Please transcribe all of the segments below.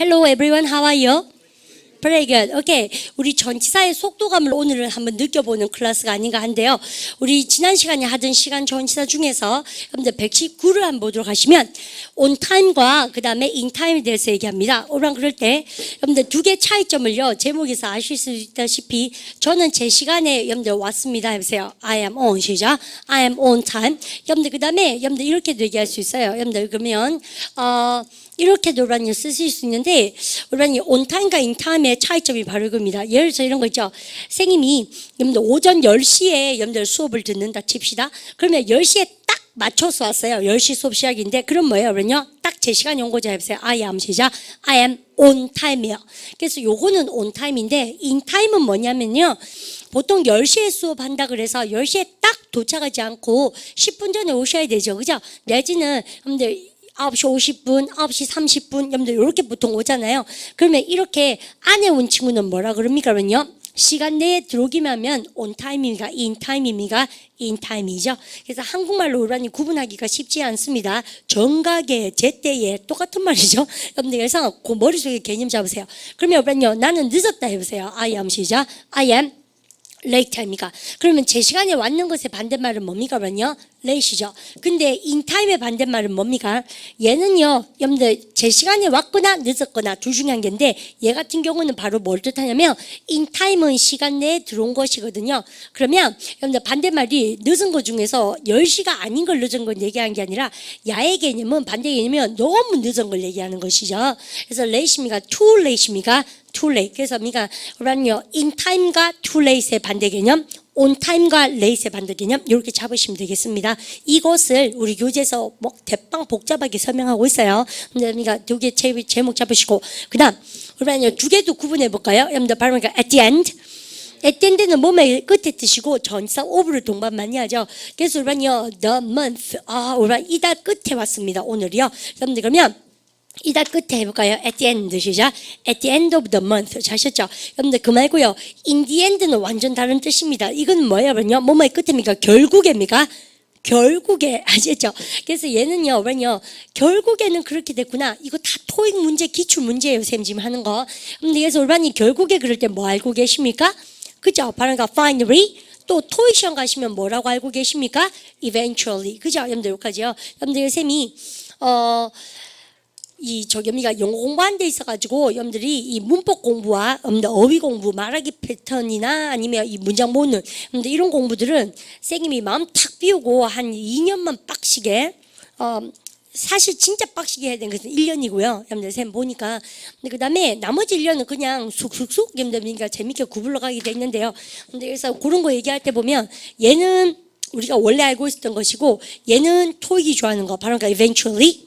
Hello everyone, how are you? Very good. Okay. 우리 전치사의 속도감을 오늘은 한번 느껴보는 클래스가 아닌가 한데요. 우리 지난 시간에 하던 시간 전치사 중에서 여러분들 119를 한번 보도록 하시면 on time과 그 다음에 in time에 대해서 얘기합니다. 오랑 그럴 때 여러분들 두 개 차이점을요. 제목에서 아실 수 있다시피 저는 제 시간에 여러분들 왔습니다. 해보세요. I am on 시작. I am on time. 여러분들 그 다음에 여러분들 이렇게도 얘기할 수 있어요. 여러분들 그러면 이렇게도 우리가 쓰실 수 있는데 우리가 on time과 in time의 차이점이 바로 이겁니다. 예를 들어서 이런 거 있죠. 선생님이 여러분들 오전 10시에 여러분들 수업을 듣는다 칩시다. 그러면 10시에 딱 맞춰서 왔어요. 10시 수업 시작인데 그럼 뭐예요? 그러면요. 딱 제 시간이 온 거죠. 해보세요. I am 시작. I am on time이에요. 그래서 요거는 on time인데 in time은 뭐냐면요. 보통 10시에 수업한다 그래서 10시에 딱 도착하지 않고 10분 전에 오셔야 되죠. 그죠? 내지는 여러분들 9시 50분, 9시 30분, 여러분들 이렇게 보통 오잖아요. 그러면 이렇게 안에 온 친구는 뭐라 그럽니까? 그러면요. 시간 내에 들어오기만 하면 on time입니까? in time입니까? in time이죠. 그래서 한국말로 우리가 구분하기가 쉽지 않습니다. 정각에, 제때에 똑같은 말이죠. 여러분들 그래서 그 머릿속에 개념 잡으세요. 그러면 우리가 나는 늦었다 해보세요. I am 시작. I am late time이니까. 그러면 제 시간에 왔는 것의 반대말은 뭡니까? 그러면요. late이죠. 근데 in time의 반대말은 뭡니까? 얘는요. 여러분들 제 시간에 왔거나 늦었거나 둘 중에 한 개인데 얘 같은 경우는 바로 뭘 뜻하냐면 in time은 시간 내에 들어온 것이거든요. 그러면 여러분들 반대말이 늦은 것 중에서 10시가 아닌 걸 늦은 걸 얘기하는 게 아니라 야의 개념은 반대 개념이면 너무 늦은 걸 얘기하는 것이죠. 그래서 late입니까? too late입니까? too late. 그래서 우리가 in time과 too late의 반대 개념, on time과 late의 반대 개념 이렇게 잡으시면 되겠습니다. 이것을 우리 교재에서 뭐 대빵 복잡하게 설명하고 있어요. 그러니까 두 개 제목 잡으시고 그다음 우리가 두 개도 구분해 볼까요? 여러분들 발음이 at the end. at the end는 몸의 끝에 뜻이고 전치사 of를 동반 많이 하죠. 그래서 우리가 the month 우리가 이달 끝에 왔습니다. 오늘이요. 여러분들 그러면 이달 끝에 해볼까요? At the end 시작. At the end of the month. 자셨죠? 여러분들 그 말고요. In the end는 완전 다른 뜻입니다. 이건 뭐예요? 그러면 뭐뭐의 끝입니까? 결국입니까? 결국에 아시죠? 그래서 얘는요, 왜요? 결국에는 그렇게 됐구나. 이거 다 토익 문제, 기출 문제예요, 쌤 지금 하는 거. 근데 그래서 우리반이 결국에 그럴 때 뭐 알고 계십니까? 그죠? 바로 finally. 또 토익 시험 가시면 뭐라고 알고 계십니까? Eventually. 그죠? 여러분들 여기까지요. 여러분들 쌤이 우리가 영어 공부하는 데 있어가지고 여러분들이 이 문법 공부와 어휘 공부, 말하기 패턴이나 아니면 이 문장 모으는 여러분들 이런 공부들은 쌤이 마음 탁 비우고 한 2년만 빡시게 사실 진짜 빡시게 해야 되는 것은 1년이고요. 여러분들 쌤 보니까. 근데 그 다음에 나머지 1년은 그냥 쑥쑥쑥 여러분들 그러니까 재밌게 구불러 가게 돼 있는데요. 근데 그래서 그런 거 얘기할 때 보면 얘는 우리가 원래 알고 있었던 것이고 얘는 토익이 좋아하는 거 바로 그러니까 eventually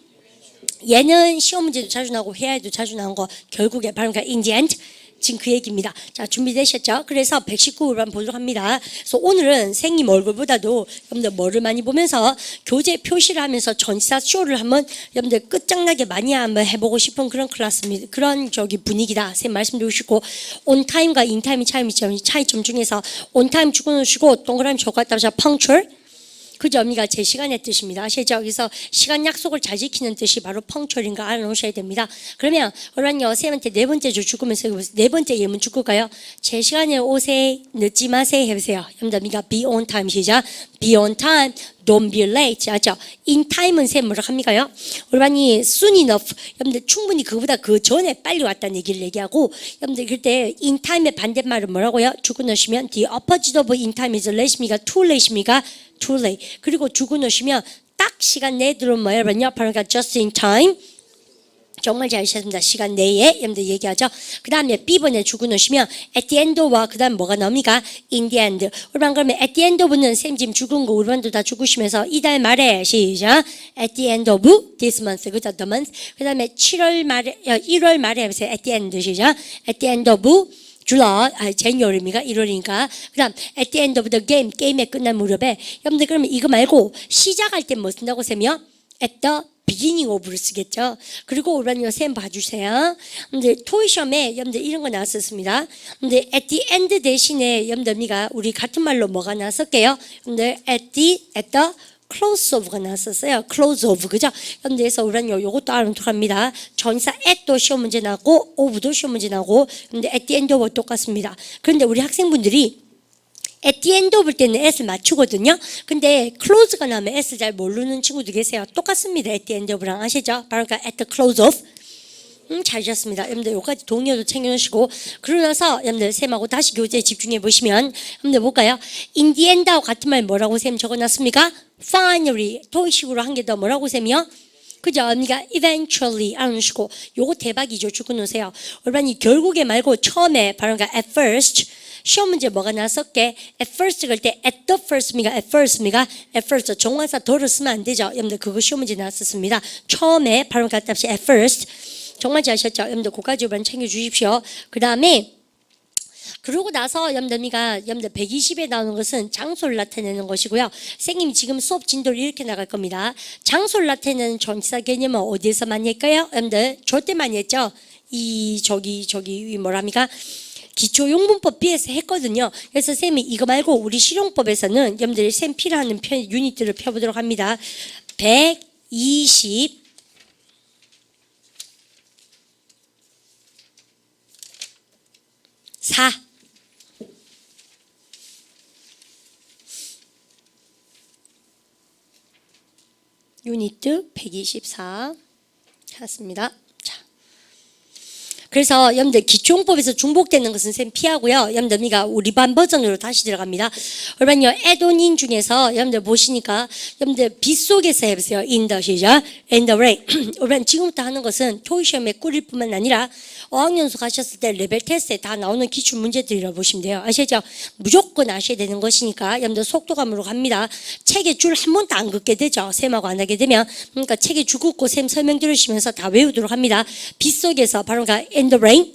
얘는 시험 문제도 자주 나오고 회화에도 자주 나온 거 결국에 바로 그러니까 in the end 지금 그 얘기입니다. 자 준비되셨죠? 그래서 119를 한번 보도록 합니다. 그래서 오늘은 생님 얼굴보다도 여러분들 뭐를 많이 보면서 교재 표시를 하면서 전치사 쇼를 한번 여러분들 끝장나게 많이 한번 해보고 싶은 그런 클래스입니다. 그런 분위기다. 선생님 말씀드리고 싶고 on time과 in time의 차이점 중에서 on time 죽어놓으시고 동그라미 조각 따라서 punctual 그죠? 언니가 제 시간의 뜻입니다. 아시죠? 그래서 시간 약속을 잘 지키는 뜻이 바로 펑철인 거 알아놓으셔야 됩니다. 그러면 오늘은요 쌤한테 네 번째 줄 죽으면서 네 번째 예문 죽을까요? 제 시간에 오세요. 늦지 마세요. 해보세요. 여러분들 be on time 시작. be on time. Don't be late. 알죠? In time은 쌤 뭐라 합니까요? 우리반이 soon enough. 여러분들 충분히 그보다 그 전에 빨리 왔다는 얘기를 얘기하고 여러분들 그때 in time의 반대말은 뭐라고요? 죽어 넣으시면 the opposite of in time is late입니까? too late입니까? too late. 그리고 죽어 넣으시면 딱 시간 내에 들어오면 뭐예요? 바로 just in time. 정말 잘하셨습니다. 시간 내에 여러분들 얘기하죠. 그 다음에 B번에 죽어 넣으시면 at the end와 그 다음 뭐가 나옵니까? in the end. 우리반 그러면 at the end of는 쌤 지금 죽은 거 우리반도 다 죽으시면서 이달 말에 시작. at the end of this month. 그죠? the month. 그 다음에 1월 말에 해보세요. at the end 시작. at the end of July, January입니까? 1월이니까. 그 다음 at the end of the game. 게임의 끝난 무렵에 여러분들 그러면 이거 말고 시작할 때 뭐 쓴다고 쌤이요? at the beginning of를 쓰겠죠. 그리고 우리는 쌤 봐주세요. 근데 토익 시험에 여러분들 이런 거 나왔었습니다. 근데 at the end 대신에 여러분들 우리 같은 말로 뭐가 나왔을게요? 근데 at the close of가 나왔었어요. close of, 그죠? 그래서 우리는 요것도 알아놓도록 합니다. 전치사 at도 시험 문제 나고 of도 시험 문제 나고, 근데 at the end of 똑같습니다. 그런데 우리 학생분들이 at the end of 때는 s를 맞추거든요. 근데 close가 나오면 s 잘 모르는 친구도 계세요. 똑같습니다. at the end of랑 아시죠? 바로 그러니까 at the close of. 잘하셨습니다. 여러분들 여기까지 동의어도 챙겨놓으시고, 그러고 나서 여러분들 쌤하고 다시 교재에 집중해 보시면 여러분들 볼까요? in the end하고 같은 말 뭐라고 쌤 적어놨습니까? finally, 토익식으로 한 개 더 뭐라고 쌤이요? 그죠? 그러니까 eventually 알아놓으시고, 요거 대박이죠. 적어놓으세요. 여러분 이 결국에 말고 처음에 바로 그러니까 at first, 시험 문제 뭐가 나왔었게? at first 그럴 때 at the first입니까? at first입니까? at first 정관사 더를 쓰면 안 되죠. 여러분들 그거 시험 문제 나왔었습니다. 처음에 바로 그러니까 at first. 정말 잘하셨죠? 여러분들 고까지 이번 챙겨주십시오. 그 다음에 그러고 나서 여러분들 120에 나오는 것은 장소를 나타내는 것이고요. 선생님이 지금 수업 진도를 이렇게 나갈 겁니다. 장소를 나타내는 전치사 개념은 어디에서 많이 할까요? 여러분들 저때 많이 했죠? 저기 뭐랍니까? 기초용문법 B에서 했거든요. 그래서 쌤이 이거 말고 우리 실용법에서는 여러분들 쌤 필요한 유닛들을 펴보도록 합니다. 120 4 유니트 124 찾았습니다. 자, 그래서 여러분들 기초용법에서 중복되는 것은 쌤 피하고요. 여러분들 우리 반 버전으로 다시 들어갑니다. 여러분요 에도닌 중에서 여러분들 보시니까 여러분들 빗속에서 해보세요. in the 시작, in the rain. 여러분 지금부터 하는 것은 토익 시험에 꿀일 뿐만 아니라 어학연수 가셨을 때 레벨 테스트에 다 나오는 기출 문제들이라고 보시면 돼요. 아시죠? 무조건 아셔야 되는 것이니까 여러분들 속도감으로 갑니다. 책에 줄 한 번도 안 긋게 되죠. 쌤하고 안 하게 되면. 그러니까 책에 줄 긋고 쌤 설명 들으시면서 다 외우도록 합니다. 빗속에서 바로 그러니까 in the rain.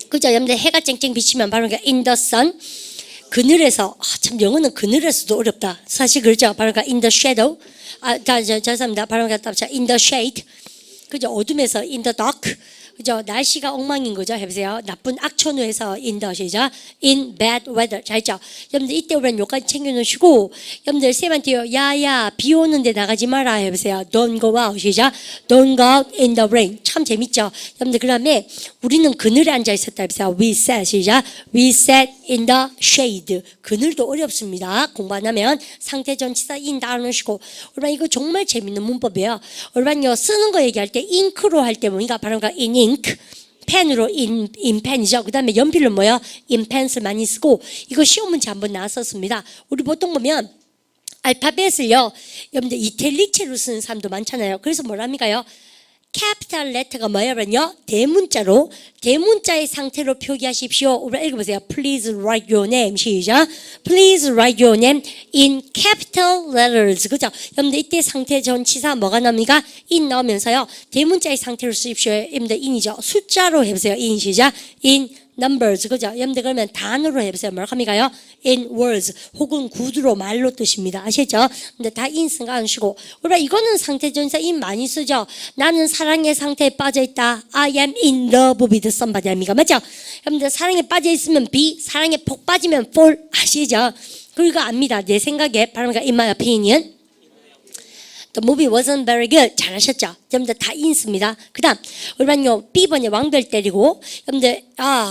그죠? 여러분들 해가 쨍쨍 비치면 바로 그러니까 in the sun. 그늘에서, 참 영어는 그늘에서도 어렵다. 사실 그렇죠? 바로 그러니까 in the shadow. 죄송합니다. 바로 그러니까 in the shade. 그죠? 어둠에서 in the dark. 그죠? 날씨가 엉망인 거죠. 해보세요. 나쁜 악천후에서 in the 시죠. in bad weather. 자, 있죠? 여러분들 이때 오면 요까지 챙겨놓으시고, 여러분들 쌤한테요. 야야, 비 오는데 나가지 마라. 해보세요. Don't go out. 시죠. Don't go out in the rain. 참 재밌죠? 여러분들 그 다음에 우리는 그늘에 앉아 있었다. 해보세요. We sat. 시죠. We sat in the shade. 그늘도 어렵습니다. 공부 안 하면 상태 전치사 in 다 알아놓으시고. 여러분 이거 정말 재밌는 문법이에요. 여러분요 쓰는 거 얘기할 때 잉크로 할 때 뭔가 바로 in ink, 펜으로 in 펜이죠. 그 다음에 연필로 뭐요? in 펜슬 많이 쓰고, 이거 시험 문제 한번 나왔었습니다. 우리 보통 보면 알파벳을요, 여러분들 이탈릭체로 쓰는 사람도 많잖아요. 그래서 뭐랍니까요? 캐피탈 레터가 뭐냐면요, 대문자로, 대문자의 상태로 표기하십시오. 우리 읽어보세요. Please write your name. 시작. Please write your name in capital letters. 그죠? 여러분들 이때 상태 전치사 뭐가 나옵니까? in 나오면서요, 대문자의 상태로 쓰십시오. 여러분들 in이죠. 숫자로 해보세요. in 시작. in numbers. 그죠? 여러분들 그러면 단어로 해보세요. 뭐라고 합니까요? in words 혹은 구두로 말로 뜻입니다. 아시죠? 근데 다 in 생각 안 쉬고, 우리가 이거는 상태 전치사 in 많이 쓰죠. 나는 사랑의 상태에 빠져 있다. I am in love with somebody 합니까? 맞죠? 여러분들 사랑에 빠져 있으면 be, 사랑에 폭 빠지면 fall. 아시죠? 그리고 압니다. 내 생각에 바로 in my opinion. The movie wasn't very good. 잘하셨죠? 여러분들 다 인습니다. 그 다음, 우리반요, B번에 왕별 때리고, 여러분들,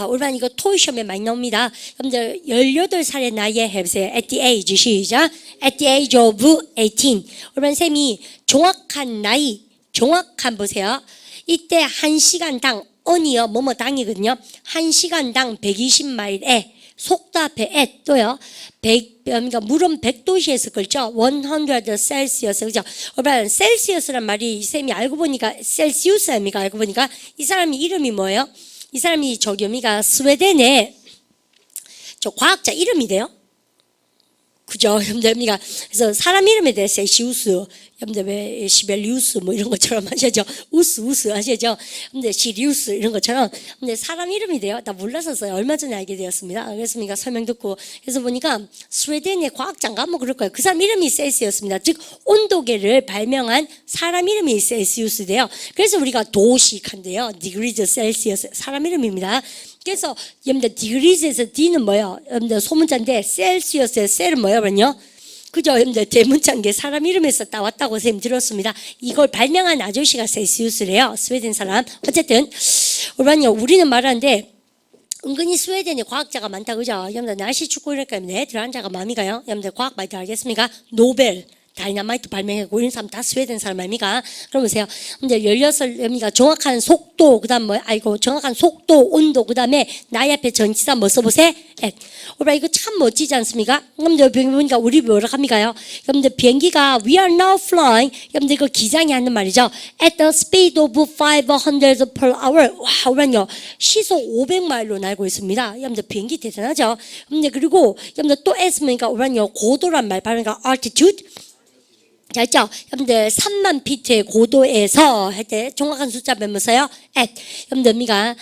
우리반 이거 토익 시험에 많이 나옵니다. 여러분들, 18살의 나이에 해보세요. At the age, 시작. At the age of 18. 우리반 쌤이 정확한 나이, 정확한 보세요. 이때 1시간당, 언이요, 뭐뭐 당이거든요. 1시간당 120마일에, 속도 앞에 at 또요. 100, 그러니까 물은 100도씨에서 걸죠. 100 셀시어스. 그죠? 여러분, 셀시어스란 말이 쌤이 알고 보니까 셀시우스 아닙니까? 알고 보니까 이 사람이 이름이 뭐예요? 이 사람이 저기 우리가 스웨덴의 저 과학자 이름이래요. 그죠? 여러분들, 그래서 사람 이름에 대해 셀시우스, 여러분들 왜 시벨리우스 뭐 이런 것처럼 하시죠? 우스 하시죠? 근데 시리우스 이런 것처럼. 근데 사람 이름이 돼요. 나 몰랐었어요. 얼마 전에 알게 되었습니다. 그래서 설명 듣고 해서 보니까 스웨덴의 과학자인가 뭐 그럴 거예요. 그 사람 이름이 셀시우스입니다. 즉 온도계를 발명한 사람 이름이 셀시우스돼요. 그래서 우리가 도식한데요. 디그리즈 셀시우스 사람 이름입니다. 그래서 여러분들 디그리즈에서 D는 뭐예요? 여러분들 소문자인데 셀시어스의 셀은 뭐예요? 그죠? 여러분들 대문짝에 사람 이름에서 따왔다고 선생님 들었습니다. 이걸 발명한 아저씨가 셀시우스래요. 스웨덴 사람. 어쨌든 우리는 말하는데 은근히 스웨덴에 과학자가 많다, 그죠? 여러분들 날씨 춥고 이럴까 네, 들어앉아가 마음이 가요. 여러분들 과학 많이 알겠습니까? 노벨 다이너마이트 발명했고 이런 사람 다 스웨덴 사람 아닙니까? 그럼 보세요. 근데 16명이가 정확한 속도, 그 다음 정확한 속도, 온도, 그 다음에 나의 앞에 전치사 뭐 써보세요? 오라 이거 참 멋지지 않습니까? 여러분들 보니까 우리 뭐라 합니까요? 여러분들 비행기가 we are now flying, 여러분들 이거 기장이 하는 말이죠. At the speed of 500 per hour. 와, 오라요. 시속 500마일로 날고 있습니다. 여러분들 비행기 대단하죠? 여러분들 그리고 여러분들 또 S니까 오라요. 고도란 말 발음가 altitude. 자, 있죠? 여러분들 3만 피트의 고도에서 할 때 정확한 숫자 몇몇어요? at. 여러분들 미가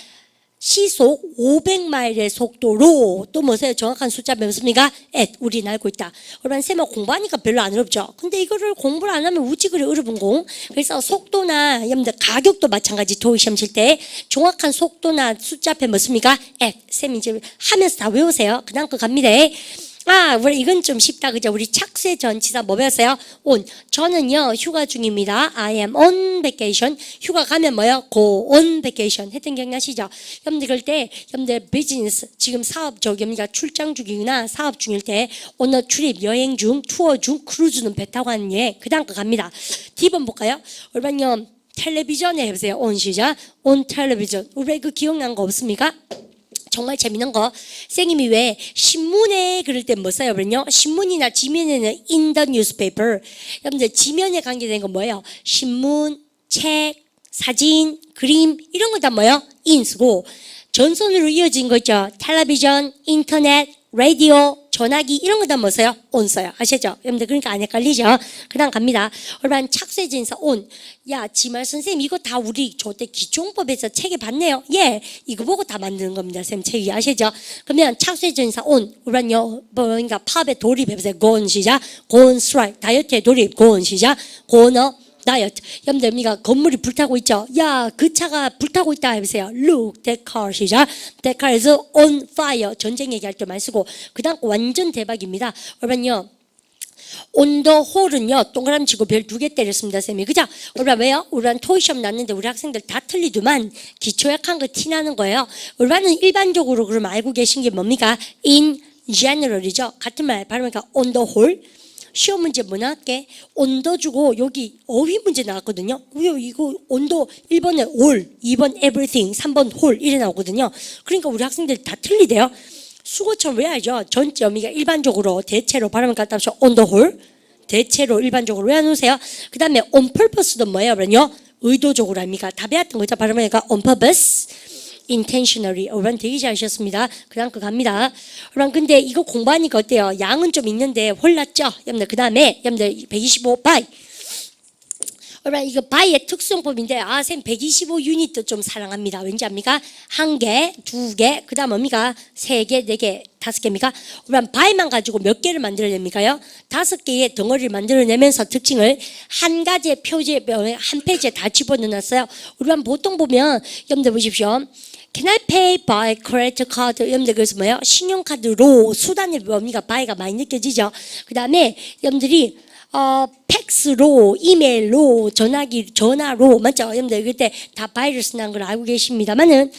시속 500마일의 속도로 또 뭐세요? 정확한 숫자 몇습니까? at. 우리 알고 있다. 여러분 쌤은 공부하니까 별로 안 어렵죠? 근데 이거를 공부를 안 하면 우찌 그리 어려운 공. 그래서 속도나 여러분들 가격도 마찬가지 토익 시험 칠 때 정확한 속도나 숫자 앞에 뭐습니까? at. 쌤이 이제 하면서 다 외우세요. 그다음 거 갑니다. 우리 이건 좀 쉽다, 그죠? 우리 착수의 전치사 뭐 배웠어요? on. 저는요 휴가 중입니다. I am on vacation. 휴가 가면 뭐요? go on vacation. 했던 기억나시죠? 여러분들 그럴 때 여러분들 비즈니스 지금 사업 저기입니다. 출장 중이나 사업 중일 때 on a trip 여행 중, 투어 중, 크루즈는 배 타고 하는 예. 그 다음 거 갑니다. D번 볼까요? 여러분요 텔레비전에 해보세요. on 시작. on television. 우리 이거 기억난 거 없습니까? 정말 재밌는 거 선생님이 왜 신문에 그럴 때 뭐 써요? 그러면요 신문이나 지면에는 in the newspaper. 여러분들 지면에 관계된 건 뭐예요? 신문, 책, 사진, 그림 이런 거 다 뭐예요? in 쓰고 전선으로 이어진 거 있죠? 텔레비전, 인터넷, 라디오, 전화기 이런 거 다 뭐 써요? on 써요. 아시죠? 여러분들 그러니까 안 헷갈리죠? 그 다음 갑니다. 여러분 착수의 진사 on. 야 지말 선생님 이거 다 우리 저때 기초용법에서 책에 봤네요. 예, 이거 보고 다 만드는 겁니다. 선생님 책이 아시죠? 그러면 착수의 진사 on. 우리는요 그러니까 팝에 돌입해보세요. go on 시작. go on strike. 다이어트에 돌입. go on 시작. go on 다이어트. 여러분들 우리가 건물이 불타고 있죠. 야, 그 차가 불타고 있다 해보세요. Look, that car 시작. That car is on fire. 전쟁 얘기할 때 많이 쓰고 그 다음 완전 대박입니다. 여러분요. on the whole은요 동그라미 치고 별 2개 때렸습니다, 쌤이. 그죠? 우리가 왜요? 우리는 토익 시험 났는데 우리 학생들 다 틀리더만 기초 약한 거 티나는 거예요. 우리는 일반적으로 그러면 알고 계신 게 뭡니까? in general이죠. 같은 말 발음하니까 on the whole. 시험 문제 뭐 나왔게? 온도 주고 여기 어휘 문제 나왔거든요. 이거 온도 1번에 all, 2번 everything, 3번 whole 이래 나오거든요. 그러니까 우리 학생들 다 틀리대요. 수고처럼 외워야죠. 전점이가 일반적으로 대체로 발음을 갖다 합쳐 on the whole. 대체로 일반적으로 외워놓으세요. 그 다음에 on purpose도 뭐예요? 그러면요 의도적으로 합니까? 다 배웠던 거죠. 발음하니까 on purpose. intentionally. 여러분 되게 잘하셨습니다. 그 다음 거 갑니다. 여러분 근데 이거 공부하니까 어때요? 양은 좀 있는데 홀랐죠? 여러분들 그 다음에 여러분들 125 by. 여러분 이거 by의 특수용법인데 쌤 125 유닛도 좀 사랑합니다. 왠지 압니까? 1개, 2개, 그 다음 뭡니까? 3개, 4개, 5개입니까? 여러분 by만 가지고 몇 개를 만들어냅니까요? 5개의 덩어리를 만들어내면서 특징을 한 가지의 표지에 한 페이지에 다 집어넣었어요. 우리가 보통 보면 여러분들 보십시오. Can I pay by credit card? 여러분들 그래서 뭐예요? 신용카드로 수단의 뭡니까? by가 많이 느껴지죠. 그 다음에 여러분들이 팩스로, 이메일로, 전화로 맞죠? 여러분들 그때 다 바이러스 난 걸 알고 계십니다만은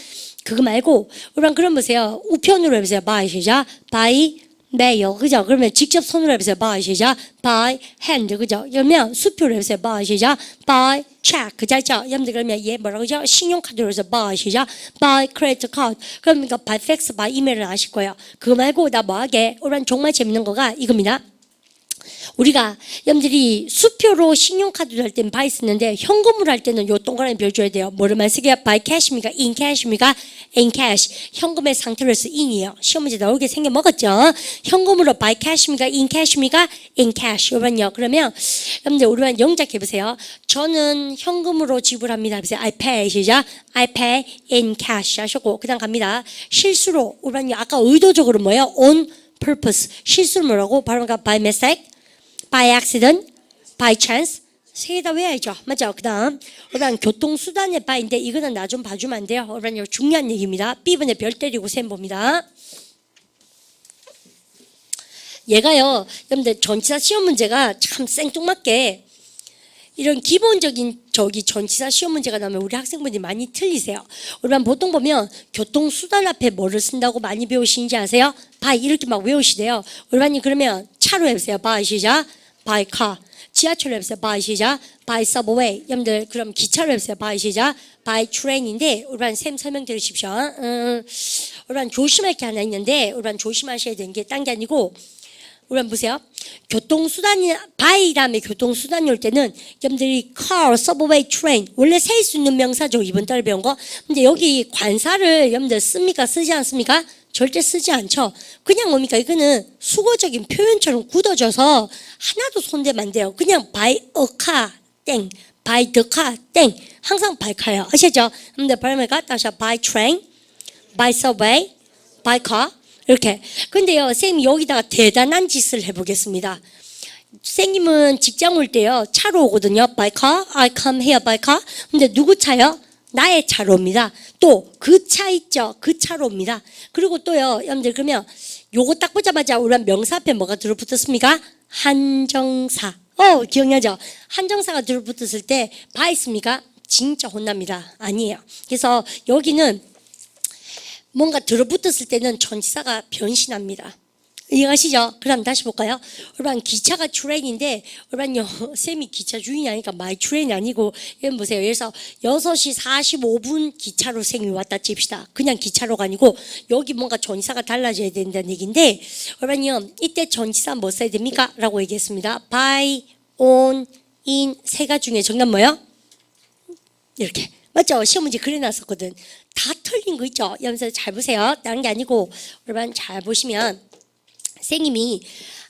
그거 말고 우리랑 그럼 보세요. 우편으로 해보세요. by 시작. by mail 그죠? 그러면 직접 손으로 해보세요. by 시작. by hand 그죠? 그러면 수표로 해보세요. by 시작. by check 그죠? 여러분들 그러면 얘 뭐라고 그죠? 신용카드로 해서 by 시작. by credit card 그러니까 by fax, by email을 아실 거예요. 그거 말고 나 뭐하게? 우리랑 정말 재밌는 거가 이겁니다. 우리가 여러분들이 수표로 신용카드를 할 때는 바이 쓰는데 현금으로 할 때는 요 동그라미 별 줘야 돼요. 뭐를만 쓰게? by cash입니까? in cash입니까? in cash. 현금의 상태로 해서 in이에요. 시험 문제 나오게 생겨 먹었죠. 현금으로 by cash입니까? in cash입니까? in cash. 요번요. 그러면 여러분들 우리만 영작 해보세요. 저는 현금으로 지불합니다. 해보세요. I pay 시작. I pay in cash 하셨고 그다음 갑니다. 실수로 우리만요. 아까 의도적으로 뭐예요? on purpose. 실수로 뭐라고? 바로 by mistake. by accident, by chance, 세 개 다 외워야죠. 맞죠? 그 다음, 교통수단의 by인데 이거는 나 좀 봐주면 안 돼요? 이거 중요한 얘기입니다. B번에 별 때리고 셈 봅니다. 얘가요, 여러분들 전치사 시험 문제가 참 생뚱맞게 이런 기본적인 전치사 시험 문제가 나오면 우리 학생분들이 많이 틀리세요. 우리만 보통 보면 교통수단 앞에 뭐를 쓴다고 많이 배우시는지 아세요? by 이렇게 막 외우시대요. 우리반님 그러면 차로 해보세요. by 시작. by car. 지하철로 해보세요. by 시작. by subway. 여러분들 그럼 기차로 해보세요. by 시작. by train인데 우리반 쌤 설명 들으십시오. 우리반 조심할 게 하나 있는데 우리반 조심하셔야 되는 게 딴 게 아니고 우리 보세요. 교통수단이 by 다음에 교통수단이 올 때는 여러분들이 car, subway, train 원래 셀 수 있는 명사죠. 이번 달에 배운 거. 근데 여기 관사를 여러분들 씁니까? 쓰지 않습니까? 절대 쓰지 않죠. 그냥 뭡니까? 이거는 수거적인 표현처럼 굳어져서 하나도 손대면 안 돼요. 그냥 by a car, 땡. by the car, 땡. 항상 by car요. 아시죠? 근데 발음해가 다시 by train, by subway, by car 이렇게. 근데요, 선생님이 여기다가 대단한 짓을 해보겠습니다. 선생님은 직장 올 때요, 차로 오거든요. by car, I come here by car. 근데 누구 차요? 나의 차로 옵니다. 또 그 차 있죠? 그 차로 옵니다. 그리고 또요, 여러분들 그러면 요거 딱 보자마자 우리 명사 앞에 뭐가 들어붙었습니까? 한정사. 기억나죠? 한정사가 들어붙었을 때 by 있습니까? 진짜 혼납니다. 아니에요. 그래서 여기는 뭔가 들어붙었을 때는 전치사가 변신합니다. 이해가시죠? 그럼 다시 볼까요? 여러분 기차가 트레인인데 여러분요 쌤이 기차 주인이 아니니까 마이 트레인이 아니고 여러분 보세요. 그래서 6시 45분 기차로 쌤이 왔다 칩시다. 그냥 기차로가 아니고 여기 뭔가 전치사가 달라져야 된다는 얘기인데 여러분요 이때 전치사 뭐 써야 됩니까? 라고 얘기했습니다. by, on, in 세 가지 중에 정답 뭐예요? 이렇게 맞죠? 시험 문제 그려놨었거든. 다 틀린 거 있죠? 여러분들 잘 보세요. 다른 게 아니고 여러분 잘 보시면 선생님이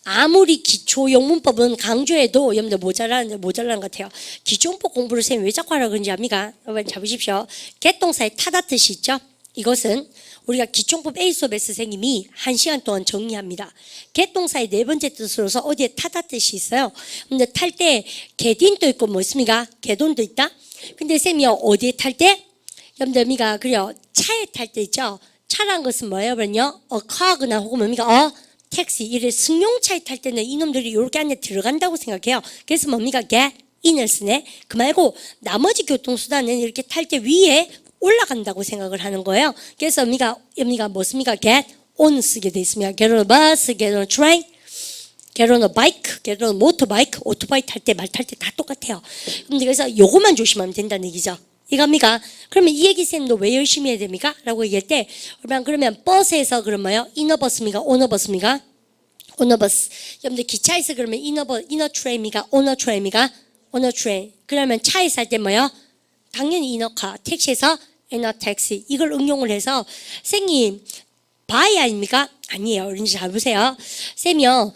아무리 기초 영문법은 강조해도 여러분들 모자라는 것 같아요. 기초문법 공부를 선생님 왜 자꾸 하라고 그런지 압니까? 여러분 잘 보십시오. get 동사의 타다 뜻이 있죠? 이것은 우리가 기초문법 A 수업에서 선생님이 1시간 동안 정리합니다. get 동사의 네 번째 뜻으로서 어디에 타다 뜻이 있어요. 근데 탈 때 get in도 있고 뭐 있습니까? get on도 있다. 근데 쌤이 어디에 탈 때? 여러분들 미가 그래요. 차에 탈 때 있죠. 차란 것은 뭐예요? 그러면요. car거나 혹은 뭡니까? 택시 이래 승용차에 탈 때는 이놈들이 이렇게 안에 들어간다고 생각해요. 그래서 뭡니까? get in을 쓰네. 그 말고 나머지 교통수단은 이렇게 탈 때 위에 올라간다고 생각을 하는 거예요. 그래서 여미가 뭐습니까? get on 쓰게 돼 있습니다. get on a bus, get on a train, get on a bike, get on a motorbike. 오토바이 탈 때 말 탈 때 다 똑같아요. 그래서 요것만 조심하면 된다는 얘기죠. 이겁니까? 그러면 이 얘기 쌤도 왜 열심히 해야 됩니까? 라고 얘기할 때 그러면 버스에서 그럼 뭐요? 이너 버스입니까? 오너 버스입니까? 오너 버스. 여러분들 기차에서 그러면 이너 트레인입니까? 오너 트레인입니까? 오너 트레인. 그러면 차에서 할 때 뭐요? 당연히 이너카. 택시에서 이너 택시. 이걸 응용을 해서 선생님 by 아닙니까? 아니에요. 그런지 잘 보세요. 쌤이요.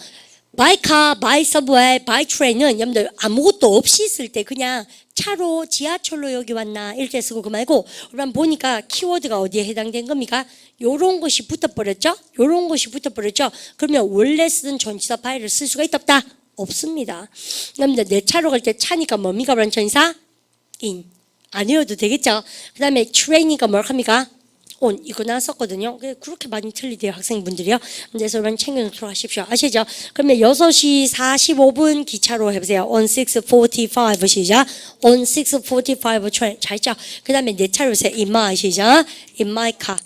by car, by subway, by train은 여러분들 아무것도 없이 쓸 때 그냥 차로 지하철로 여기 왔나 이렇게 쓰고 그 말고 우리 보니까 키워드가 어디에 해당된 겁니까? 요런 것이 붙어버렸죠? 요런 것이 붙어버렸죠? 그러면 원래 쓰던 전치사 by를 쓸 수가 있다 없다? 없습니다. 여러분들 내 차로 갈 때 차니까 뭡니까? 그런 전치사? in. 안 외워도 되겠죠? 그 다음에 train이니까 뭘 합니까? on 이거 나왔었거든요. 그렇게 많이 틀리대요 학생분들이요. 그래서 여러분 챙겨놓도록 하십시오. 아시죠? 그러면 6시 45분 기차로 해보세요. on 6:45 시작. on 6:45 train 잘 있죠? 그 다음에 내 차로 해보세요. in my 시작. in my car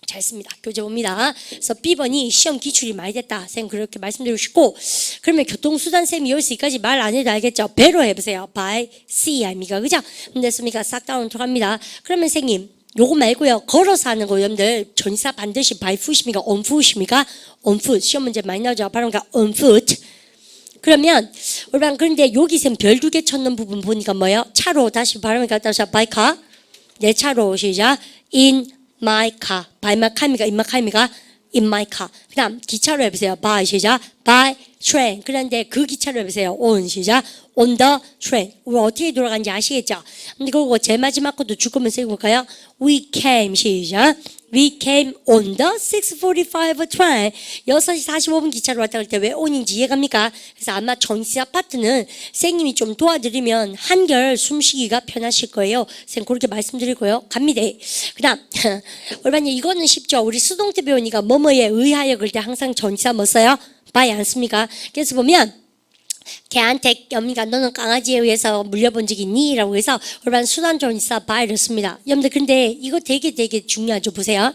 잘 씁니다. 교재 봅니다. 그래서 B번이 시험 기출이 많이 됐다. 쌤 그렇게 말씀드리고 싶고 그러면 교통수단 쌤이 여기까지 말 안 해도 알겠죠? 배로 해보세요. by sea 아닙니까? 그죠? 됐습니까? 싹 다운 들어갑니다. 그러면 선생님 요거 말고요. 걸어서 하는 거 여러분들 전치사 반드시 by foot입니까? on foot입니까? on foot 시험 문제 많이 나오죠. 바로 on foot. 그러면 여러분 그런데 여기서 별 2개 쳤는 부분 보니까 뭐예요? 차로 다시 발음을 갖다 by car 내 차로 시작 in my car by my car입니까? in my car입니까? in my car. 그 다음 기차로 해보세요. by 시작 by train. 그런데 그 기차로 해보세요. on 시작 on the train. 우리 어떻게 돌아가는지 아시겠죠? 근데 그리고 제일 마지막 것도 죽으면 써볼까요? we came 시작 we came on the 6:45 train. 6시 45분 기차로 왔다 갈 때 왜 on인지 이해갑니까? 그래서 아마 전치사 파트는 선생님이 좀 도와드리면 한결 숨쉬기가 편하실 거예요. 선생님 그렇게 말씀드리고요. 갑니다. 그 다음 얼마냐 이거는 쉽죠. 우리 수동 때 배우니까 뭐뭐에 의하여 그럴 때 항상 전치사 뭐 써요? by 않습니까? 그래서 보면 걔한테 여러분가 너는 강아지에 의해서 물려본 적 있니? 라고 해서 일반 수단 전치사 by를 씁니다. 여러분들 근데 이거 되게 중요하죠. 보세요.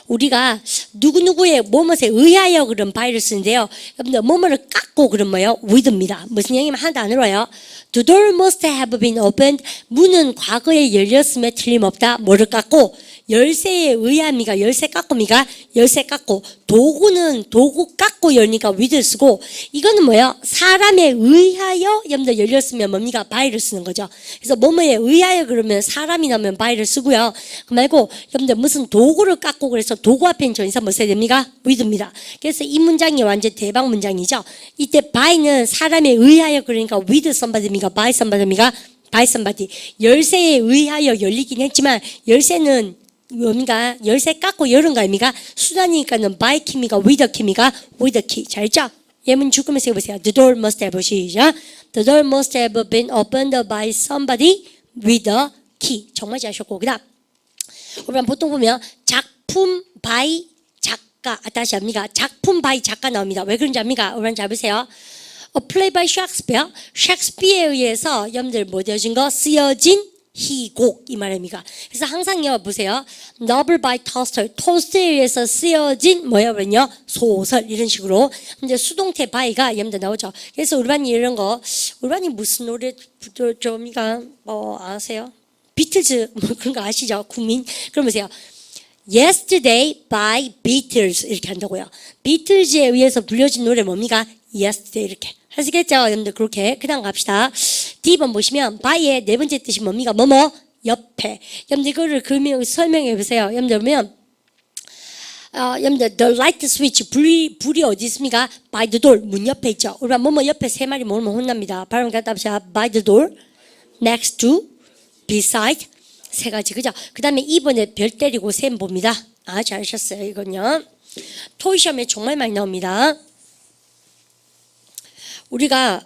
우리가 누구누구의 뭐뭐에 의하여 그런 by를 쓰는데요. 여러분들 뭐뭐를 깎고 그런 뭐예요? with입니다. 무슨 얘기면 하나도 안 어려워요. The door must have been opened. 문은 과거에 열렸음에 틀림없다. 뭐를 깎고? 열쇠에 의함이가 열쇠 깎고미가 열쇠 깎고 도구는 도구 깎고 열니까 with를 쓰고 이거는 뭐예요? 사람에 의하여 여러분들 열렸으면 뭡니까? by를 쓰는 거죠. 그래서 뭐뭐에 의하여 그러면 사람이 나오면 by를 쓰고요. 그 말고 여러분들 무슨 도구를 깎고 그래서 도구 앞에 있는 전치사 뭐 써야 됩니까? with입니다. 그래서 이 문장이 완전 대박 문장이죠. 이때 by는 사람에 의하여 그러니까 with somebody입니까? by somebody입니까? by somebody. 열쇠에 의하여 열리긴 했지만 열쇠는 뭡니까? 열쇠 깎고 열은 거 아닙니까? 수단이니까는 by 키미가 with 키미가 with key. 잘 있죠? 예문 죽으면서 해보세요. The door must have 시작. The door must have been opened by somebody with a key. 정말 잘하셨고 그다음 우리가 보통 보면 작품 by 작가 다시 합니까? 작품 by 작가 나옵니다. 왜 그런지 압니까? 우리가 잘 보세요. A play by Shakespeare. 셰익스피어에 의해서 여러분들 뭐 되어진 거? 쓰여진 희곡 이 말입니다. 그래서 항상요 보세요. Novel by Tolstoy. 톨스토이에 의해서 쓰여진 뭐야면요 소설 이런 식으로 이제 수동태 by가 여러분들 나오죠. 그래서 우리반이 이런 거 우리반이 무슨 노래 좀이가 뭐 아세요? 비틀즈 뭐 그런 거 아시죠? 국민 그럼 보세요. Yesterday by Beatles 이렇게 한다고요. 비틀즈에 의해서 불려진 노래 뭡니까? Yesterday 이렇게. 하시겠죠? 여러분들 그렇게 그다음 갑시다. D번 보시면 by의 네 번째 뜻이 뭡니까? 뭐뭐 옆에. 여러분들 이거를 설명해 보세요. 여러분들 보면 여러분들 the light switch 불이 어디 있습니까? by the door 문 옆에 있죠. 우리가 뭐뭐 옆에 세 마리 모으면 혼납니다. 발음 갖다 합시다. by the door, next to, beside 세 가지 그죠? 그 다음에 2번에 별 때리고 셈 봅니다. 아 잘하셨어요. 이건요. 토의 시험에 정말 많이 나옵니다. 우리가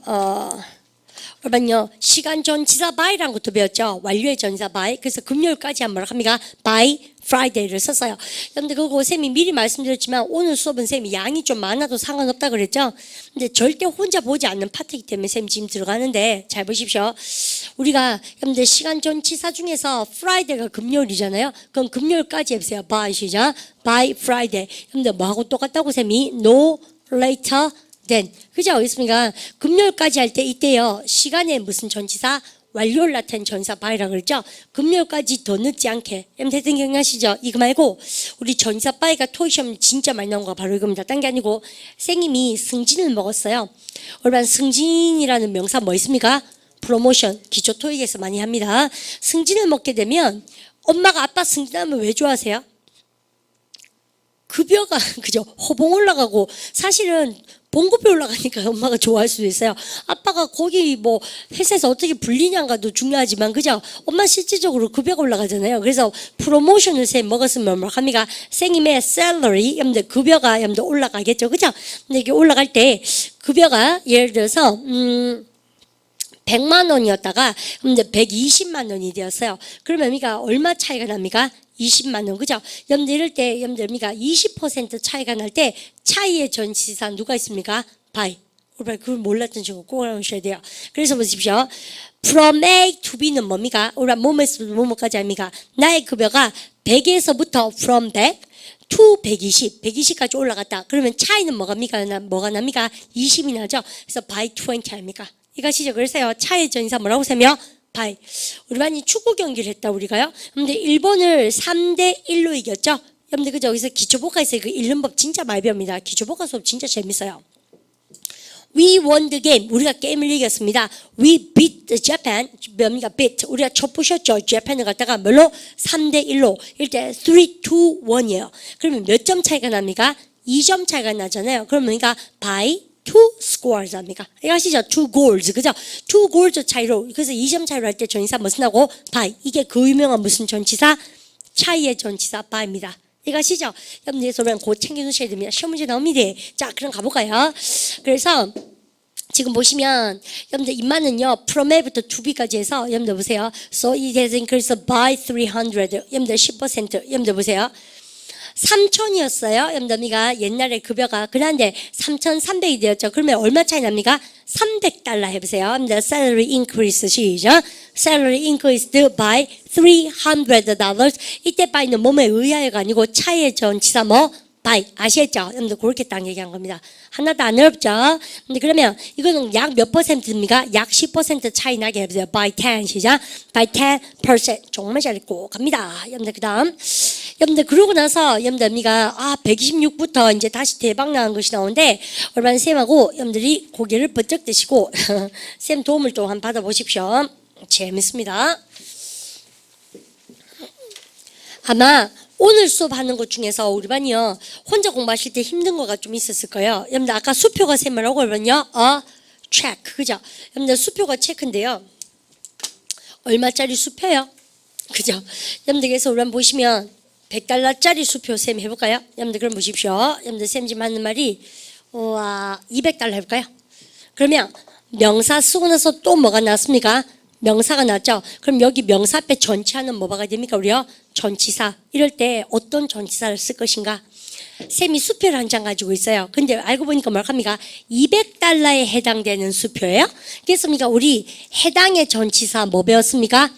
여러분요 시간 전치사 by라는 것도 배웠죠. 완료의 전치사 by. 그래서 금요일까지 한번 합니까? by Friday를 썼어요. 여러분들 그거 쌤이 미리 말씀드렸지만 오늘 수업은 쌤이 양이 좀 많아도 상관없다 그랬죠. 근데 절대 혼자 보지 않는 파트이기 때문에 쌤 지금 들어가는데 잘 보십시오. 우리가 여러분들 시간 전치사 중에서 Friday가 금요일이잖아요. 그럼 금요일까지 해보세요. by 시작. by Friday. 여러분들 뭐하고 똑같다고 쌤이 no later then. 그죠? 있습니까? 금요일까지 할 때 이때요. 시간에 무슨 전치사? 완료를 나타낸 전치사 by라고 그랬죠? 금요일까지 더 늦지 않게. 대등 기억나시죠? 이거 말고 우리 전치사 by가 토의 시험 진짜 많이 나온 거 바로 이겁니다. 딴 게 아니고 생님이 승진을 먹었어요. 여러분 승진이라는 명사 뭐 있습니까? 프로모션. 기초 토익에서 많이 합니다. 승진을 먹게 되면 엄마가 아빠 승진하면 왜 좋아하세요? 급여가 그죠? 호봉 올라가고 사실은 봉급이 올라가니까 엄마가 좋아할 수도 있어요. 아빠가 거기 뭐 회사에서 어떻게 불리냐가도 중요하지만 그죠? 엄마 실질적으로 급여가 올라가잖아요. 그래서 프로모션을 쌤 먹었으면 뭐 합니까? 생님의 셀러리 여러분들 급여가 여러분들 올라가겠죠. 그죠? 근데 이게 올라갈 때 급여가 예를 들어서 100만 원이었다가 근데 120만 원이 되었어요. 그러면 그러니까 얼마 차이가 납니까? 20만 원. 그죠? 여러분들 이럴 때 여러분들 20% 차이가 날 때 차이의 전치사 누가 있습니까? by. 그걸 몰랐던 친구 꼭 알아오셔야 돼요. 그래서 보십시오. From A to B는 뭡니까? 우리가 뭐뭐에서 뭐뭐까지 합니까? 나의 급여가 100에서부터 from 100 to 120, 120까지 올라갔다. 그러면 차이는 뭐가 납니까? 20이 나죠? 그래서 by 20 합니까? 이것이죠. 그래서요. 차의 전치사 뭐라고 쓰며? by. 우리 반이 축구 경기를 했다 우리가요. 근데 일본을 3대 1로 이겼죠. 여러분들 그죠? 여기서 기초복화에서 그 읽는 법 진짜 많이 배웁니다. 기초복화 수업 진짜 재밌어요. We won the game. 우리가 게임을 이겼습니다. We beat the Japan. 뭡니까? beat. 우리가 쳐부셨죠. Japan을 갖다가 뭘로? 3대 1로. 이때 3, 2, 1이에요. 그러면 몇 점 차이가 납니까? 2점 차이가 나잖아요. 그러면 그러니까 by two scores 합니까? 이거 아시죠? two goals. 그죠? two goals 차이로. 그래서 2점 차이로 할 때 전치사 뭐 쓴다고? by. 이게 그 유명한 무슨 전치사? 차이의 전치사 by입니다. 이거 아시죠? 여러분들 그러면 곧 챙겨두셔야 됩니다. 시험 문제 나옵니다. 자, 그럼 가볼까요? 그래서 지금 보시면 여러분들 인마는요 from A부터 to B까지 해서 여러분들 보세요. So it has increased by 300. 여러분들 10%. 여러분들 보세요. 3,000이었어요. 여러분들 옛날에 급여가 그런데 3,300이 되었죠. 그러면 얼마 차이 납니까? $300 해보세요. The salary increase 시작. Salary increased by $300. 이때 by는 몸에 의하여가 아니고 차의 전치사 by 아시겠죠? 여러분들 그렇게 딱 얘기한 겁니다. 하나도 안 어렵죠? 근데 그러면 이거는 약 몇 퍼센트입니까? 약 10% 차이 나게 해보세요. by 10 시작. by 10%. 정말 잘 읽고 갑니다. 여러분들 그다음 여러분들 그러고 나서 여러분들 126부터 이제 다시 대박 나는 것이 나오는데 얼마나 쌤하고 여러분들이 고개를 번쩍 드시고 쌤 도움을 또 한번 받아보십시오. 재밌습니다. 아마 오늘 수업하는 것 중에서 우리 반이요 혼자 공부하실 때 힘든 거가 좀 있었을 거예요. 여러분들 아까 수표가 세 뭐라고 하면요, check 그죠? 여러분들 수표가 체크인데요. 얼마짜리 수표요? 그죠? 여러분들 그래서 우리 반 보시면 $100짜리 수표 쌤 해볼까요? 여러분들 그럼 보십시오. 여러분들 쌤 지금 하는 말이 $200 해볼까요? 그러면 명사 쓰고 나서 또 뭐가 나왔습니까? 명사가 나왔죠. 그럼 여기 명사 앞에 전치하는 뭐가 됩니까? 우리요? 전치사. 이럴 때 어떤 전치사를 쓸 것인가? 쌤이 수표를 한 장 가지고 있어요. 근데 알고 보니까 뭐랍니까? $200에 해당되는 수표예요. 그래서 우리 해당의 전치사 뭐 배웠습니까?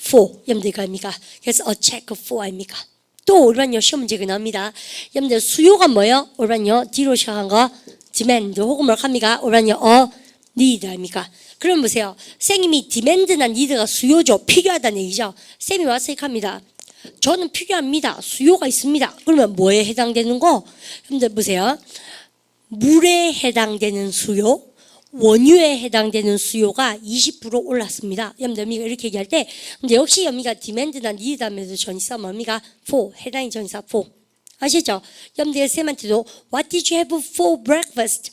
for. 여러분들 이거 아닙니까? 그래서 a check for 아닙니까? 또 올반요 시험 문제가 나옵니다. 여러분들 수요가 뭐예요? 올반요 뒤로 시작한 거 demand 혹은 뭐랍니까? 올반요 need 아닙니까? 그럼 보세요. 쌤이 demand나 need가 수요죠. 필요하다는 얘기죠. 쌤이 와서 이렇게 합니다. 저는 필요합니다. 수요가 있습니다. 그러면 뭐에 해당되는 거? 여러분들 보세요. 물에 해당되는 수요, 원유에 해당되는 수요가 20% 올랐습니다. 여러분들 이렇게 얘기할 때 근데 역시 여미가 demand나 need 하면서 전치사 뭡니까? for, 해당이 전치사 for. 아시죠? 여러분들 쌤한테도 What did you have for breakfast?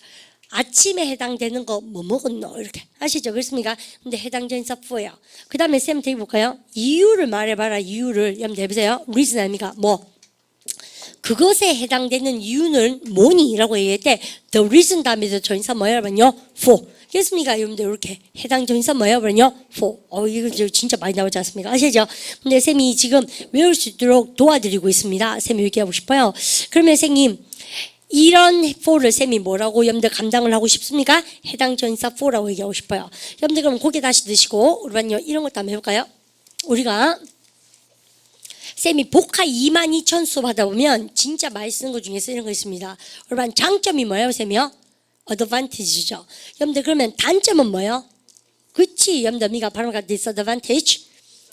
아침에 해당되는 거 뭐 먹었노? 이렇게 아시죠? 그렇습니까? 근데 해당 전치사 for예요. 그 다음에 쌤한테 해볼까요? 이유를 말해봐라. 이유를 여러분들 해보세요. reason 아닙니까? 뭐 그것에 해당되는 이유는 뭐니? 라고 얘기할 때 the reason 다음에서 전치사 뭐예요? 여러분요? for. 그렇습니까? 여러분들 이렇게 해당 전치사 뭐예요? 여러분요? for. 이거 진짜 많이 나오지 않습니까? 아시죠? 근데 쌤이 지금 외울 수 있도록 도와드리고 있습니다. 쌤이 얘기하고 싶어요. 그러면 쌤님 이런 for를 쌤이 뭐라고 여러분들 감당을 하고 싶습니까? 해당 전치사 for라고 얘기하고 싶어요. 여러분들 그럼 고개 다시 드시고 우리는요 이런 것도 한번 해볼까요? 우리가 쌤이 복화 22,000 수업 하다 보면 진짜 많이 쓰는 것 중에서 이런 거 있습니다. 여러분 장점이 뭐예요 쌤이요? advantage죠. 여러분들 그러면 단점은 뭐예요? 그치 여러분들 미가 바로 disadvantage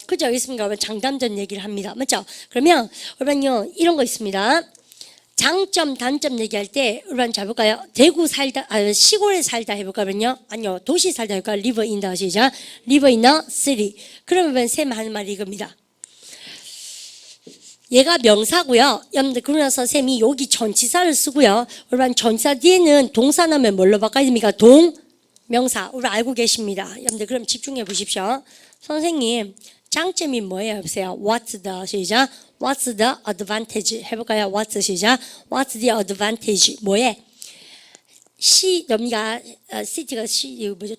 그죠? 있습니까? 여러분 장단점 얘기를 합니다. 맞죠? 그러면 여러분요 이런 거 있습니다. 장점, 단점 얘기할 때 여러분 잘 볼까요? 대구 살다, 시골에 살다 해볼까요? 아니요, 도시 살다 해볼까요? live in the 시작. live in the city. 그러면 쌤 하는 말이 이겁니다. 얘가 명사고요. 여러분들 그러면서 쌤이 여기 전치사를 쓰고요. 여러분 전치사 뒤에는 동사 나면 뭘로 바꿔야 됩니까? 동명사. 우리 알고 계십니다. 여러분들 그럼 집중해 보십시오. 선생님 장점이 뭐예요? 보세요. What's the 시작. What's the advantage? 해볼까요? What's 시작. What's the advantage? 뭐에? 여기가 city가 뭐죠?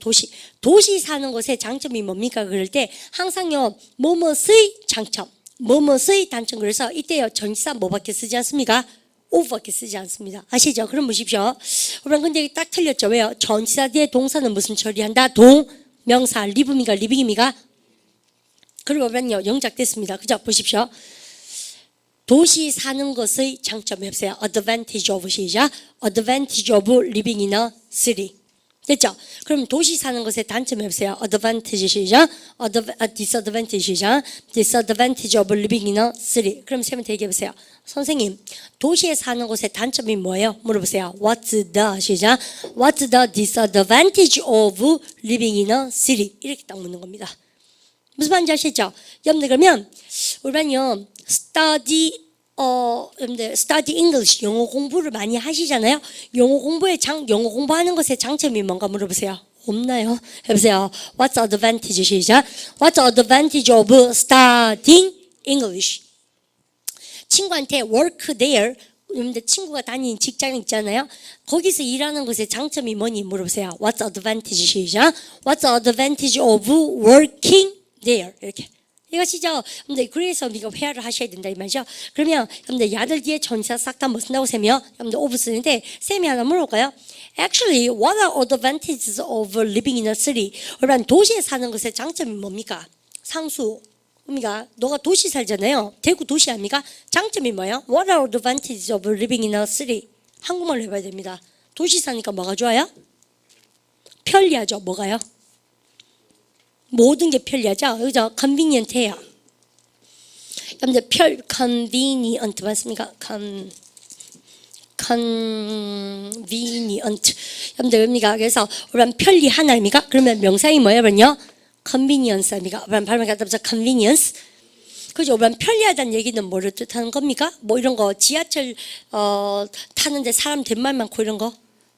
도시 사는 곳의 장점이 뭡니까? 그럴 때 항상요 뭐뭐의 장점, 뭐뭐의 단점. 그래서 이때요 전치사 뭐밖에 쓰지 않습니까? of밖에 쓰지 않습니다. 아시죠? 그럼 보십시오. 그럼 근데 딱 틀렸죠? 왜요? 전치사 뒤에 동사는 무슨 처리한다? 동명사. live입니까? living입니까? 그러면요 영작됐습니다. 그죠? 보십시오. 도시 사는 것의 장점이 없어요. advantage of 시작. advantage of living in a city. 됐죠? 그럼 도시 사는 것의 단점이 없어요. advantage 시작. disadvantage 시작. disadvantage of living in a city. 그럼 쌤한테 얘기해 보세요. 선생님, 도시에 사는 것의 단점이 뭐예요? 물어보세요. What's the 시작. What's the disadvantage of living in a city? 이렇게 딱 묻는 겁니다. 무슨 말인지 아시죠? 여러분들 그러면 우리 반요 여러분들 study English 영어 공부를 많이 하시잖아요. 영어 공부하는 것의 장점이 뭔가 물어보세요. 없나요? 해보세요. What's the advantage 시작. What's the advantage of studying English? 친구한테 work there. 여러분들 친구가 다니는 직장 있잖아요. 거기서 일하는 것의 장점이 뭐니 물어보세요. What's the advantage 시작. What's the advantage of working there? 이렇게 이것이죠. 근데 그래서 우리가 회화를 하셔야 된다 이 말이죠. 그러면 여러분들 야들 뒤에 전치사 싹 다 뭐 쓴다고 세며 여러분들 오브 쓰는데 쌤이 하나 물어볼까요? Actually, what are advantages of living in a city? 여러분 도시에 사는 것의 장점이 뭡니까? 상수. 그러니까 너가 도시 살잖아요. 대구 도시 아닙니까? 장점이 뭐예요? What are advantages of living in a city? 한국말로 해봐야 됩니다. 도시 사니까 뭐가 좋아요? 편리하죠. 뭐가요? 모든 게 편리하죠. 그죠? convenient해요. 여러분들 convenient 맞습니까? convenient. 여러분들 뭡니까? 그래서 우리는 편리하나입니까? 그러면 명사이 뭐예요? convenience입니까? 우리는 발음을 갖다 붙여 convenience. 그죠? 우리는 편리하다는 얘기는 뭐를 뜻하는 겁니까? 뭐 이런 거 지하철 타는데 사람 된 말 많고 이런 거?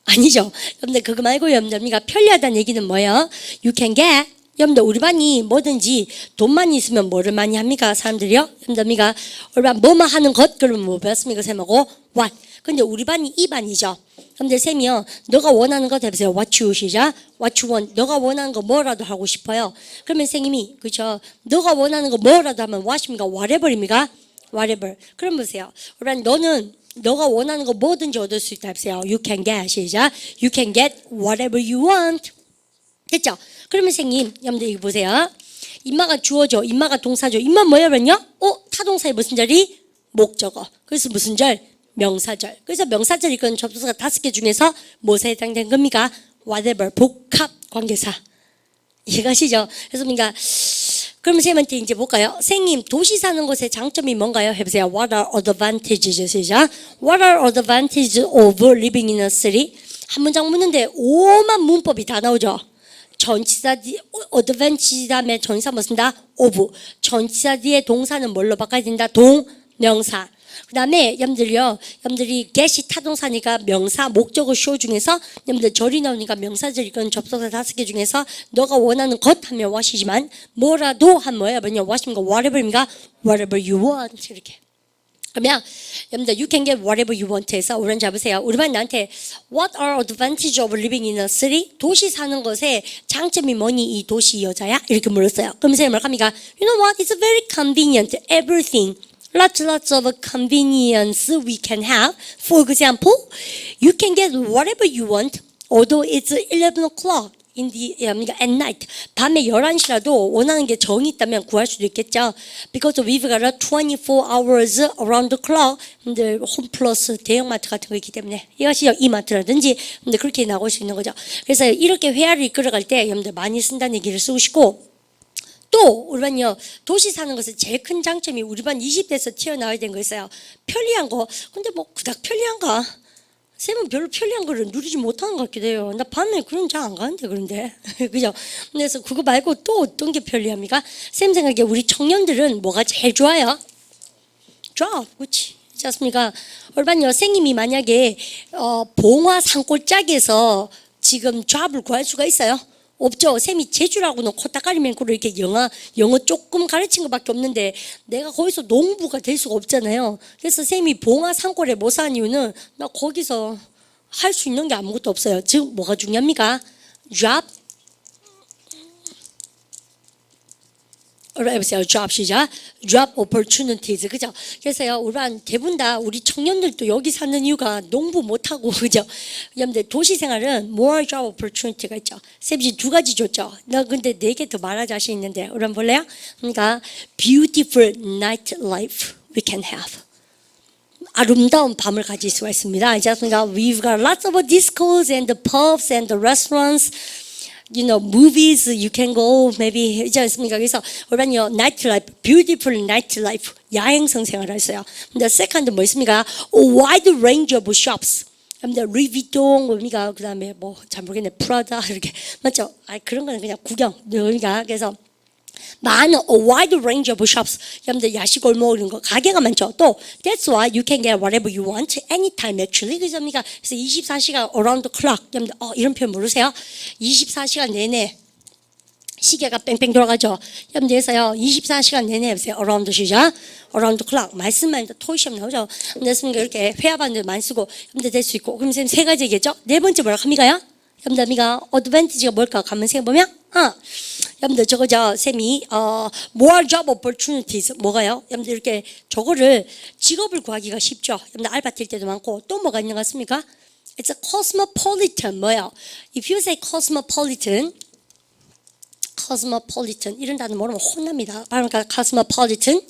아니죠. 여러분들 그거 말고 여러분들 편리하다는 얘기는 뭐예요? You can get. 여러분들 우리 반이 뭐든지 돈만 있으면 뭐를 많이 합니까? 사람들이요? 여러분들 우리 반 뭐만 하는 것? 그러면 뭐 배웠습니까? 쌤하고 what. 근데 우리 반이 이 반이죠. 여러분들 쌤이요. 너가 원하는 거 해보세요. What you 시작. What you want. 너가 원하는 거 뭐라도 하고 싶어요. 그러면 선생님이 그죠? 너가 원하는 거 뭐라도 하면 what입니까? whatever입니까? whatever. 그럼 보세요. 우리 반 너는 너가 원하는 거 뭐든지 얻을 수 있다 해보세요. You can get 시작. You can get whatever you want. 됐죠? 그러면 선생님, 여러분들 이거 보세요. 인마가 주어져, 인마가 동사죠. 인마 뭐예요, 그러면요? 타동사의 무슨 절이? 목적어. 그래서 무슨 절? 명사절. 그래서 명사절 이건 접속사 5개 중에서 무엇에 해당되는 겁니까? whatever, 복합 관계사. 이해가시죠? 그래서 그러니까 그럼 선생님한테 이제 볼까요? 선생님, 도시 사는 곳의 장점이 뭔가요? 해보세요. What are advantages? 시작. What are advantages of living in a city? 한 문장 묻는데 오만 문법이 다 나오죠. 전치사 뒤 advantage 다음에 전치사 뭐 쓴다? of. 전치사 뒤에 동사는 뭘로 바꿔야 된다? 동명사. 그 다음에 여러분들이 get이 타동사니까 명사, 목적어 show 중에서 여러분들 절이 나오니까 명사절 이건 접속사 5개 중에서 너가 원하는 것 하면 what이지만 뭐라도 하면 뭐야? what입니까? whatever입니까? whatever you want 이렇게. 그러면 여러분들 you can get whatever you want 해서 우리는 잡으세요. 우리 반 나한테 What are advantages of living in a city? 도시 사는 것에 장점이 뭐니 이 도시 여자야? 이렇게 물었어요. 그럼 선생님 뭐라 합니까? You know what? It's very convenient. Everything. Lots of convenience we can have. For example, you can get whatever you want although it's 11 o'clock. at night. 밤에 11시라도 원하는 게 정이 있다면 구할 수도 있겠죠. Because we've got a 24 hours around the clock. 근데 홈플러스 대형마트 같은 거 있기 때문에 이것이 이마트라든지 근데 그렇게 나올 수 있는 거죠. 그래서 이렇게 회화를 이끌어갈 때 여러분들 많이 쓴다는 얘기를 쓰고 싶고 또 우리 반요 도시 사는 것의 제일 큰 장점이 우리 반 20대에서 튀어나와야 되는 거 있어요. 편리한 거. 근데 뭐 그닥 편리한가? 쌤은 별로 편리한 거를 누리지 못하는 것 같기도 해요. 나 밤에 그런 잘 안 가는데 그런데 그죠? 그래서 그거 말고 또 어떤 게 편리합니까? 쌤 생각에 우리 청년들은 뭐가 제일 좋아요? job, 그렇지? 그렇지 않습니까? 얼반 여생님이 만약에 봉화 산골짜기에서 지금 job을 구할 수가 있어요? 없죠. 쌤이 제주라고는 코딱가리맨코로 이렇게 영어 조금 가르친 것밖에 없는데 내가 거기서 농부가 될 수가 없잖아요. 그래서 쌤이 봉화 산골에 못 사는 이유는 나 거기서 할 수 있는 게 아무것도 없어요. 즉 뭐가 중요합니까? job. 해보세요. job 시작. job opportunities. 그죠? 그래서요, 우리 대부분 다 우리 청년들도 여기 사는 이유가 농부 못하고, 그죠? 여러분들 도시 생활은 more job opportunity가 있죠. 쌤이 2가지 줬죠. 나 근데 4개 더 말할 자신 있는데, 우리 한번 볼래요? 그러니까 beautiful night life we can have. 아름다운 밤을 가질 수가 있습니다. 이제 그러니까 we've got lots of discos and the pubs and the restaurants. You know, movies you can go maybe 있지 않습니까? 그래서 우리는요 night life, beautiful night life 야행성 생활을 했어요. 근데 second 뭐 있습니까? A wide range of shops. 근데 루이비통 뭡니까? 그다음에 뭐 잘 모르겠네. 프라다 이렇게 맞죠? 그런 거는 그냥 구경. 그러니까 그래서 많은 a wide range of shops. 여러분들 야시골목 이런 거 가게가 많죠. 또 that's why you can get whatever you want anytime actually. 그래서 24시간 around the clock. 여러분들 이런 표현 모르세요? 24시간 내내 시계가 뺑뺑 돌아가죠. 여러분들 그래서요 24시간 내내 해보세요. around 시작. around the clock. 말씀만 토익 시험 나오죠. 그래서 이렇게 회화반들 많이 쓰고 여러분들 될 수 있고. 그럼 선생님 3가지 얘기했죠. 4번째 뭐라고 합니까요? 여러분들 advantage가 뭘까? 가만 생각해보면 여러분들 저거죠. 쌤이 more job opportunities 뭐가요? 여러분들 이렇게 저거를 직업을 구하기가 쉽죠. 여러분들 알바 뛸 때도 많고 또 뭐가 있는 것 같습니까? It's a cosmopolitan 뭐예요? If you say cosmopolitan 이런 단어 모르면 혼납니다. 그러니까 cosmopolitan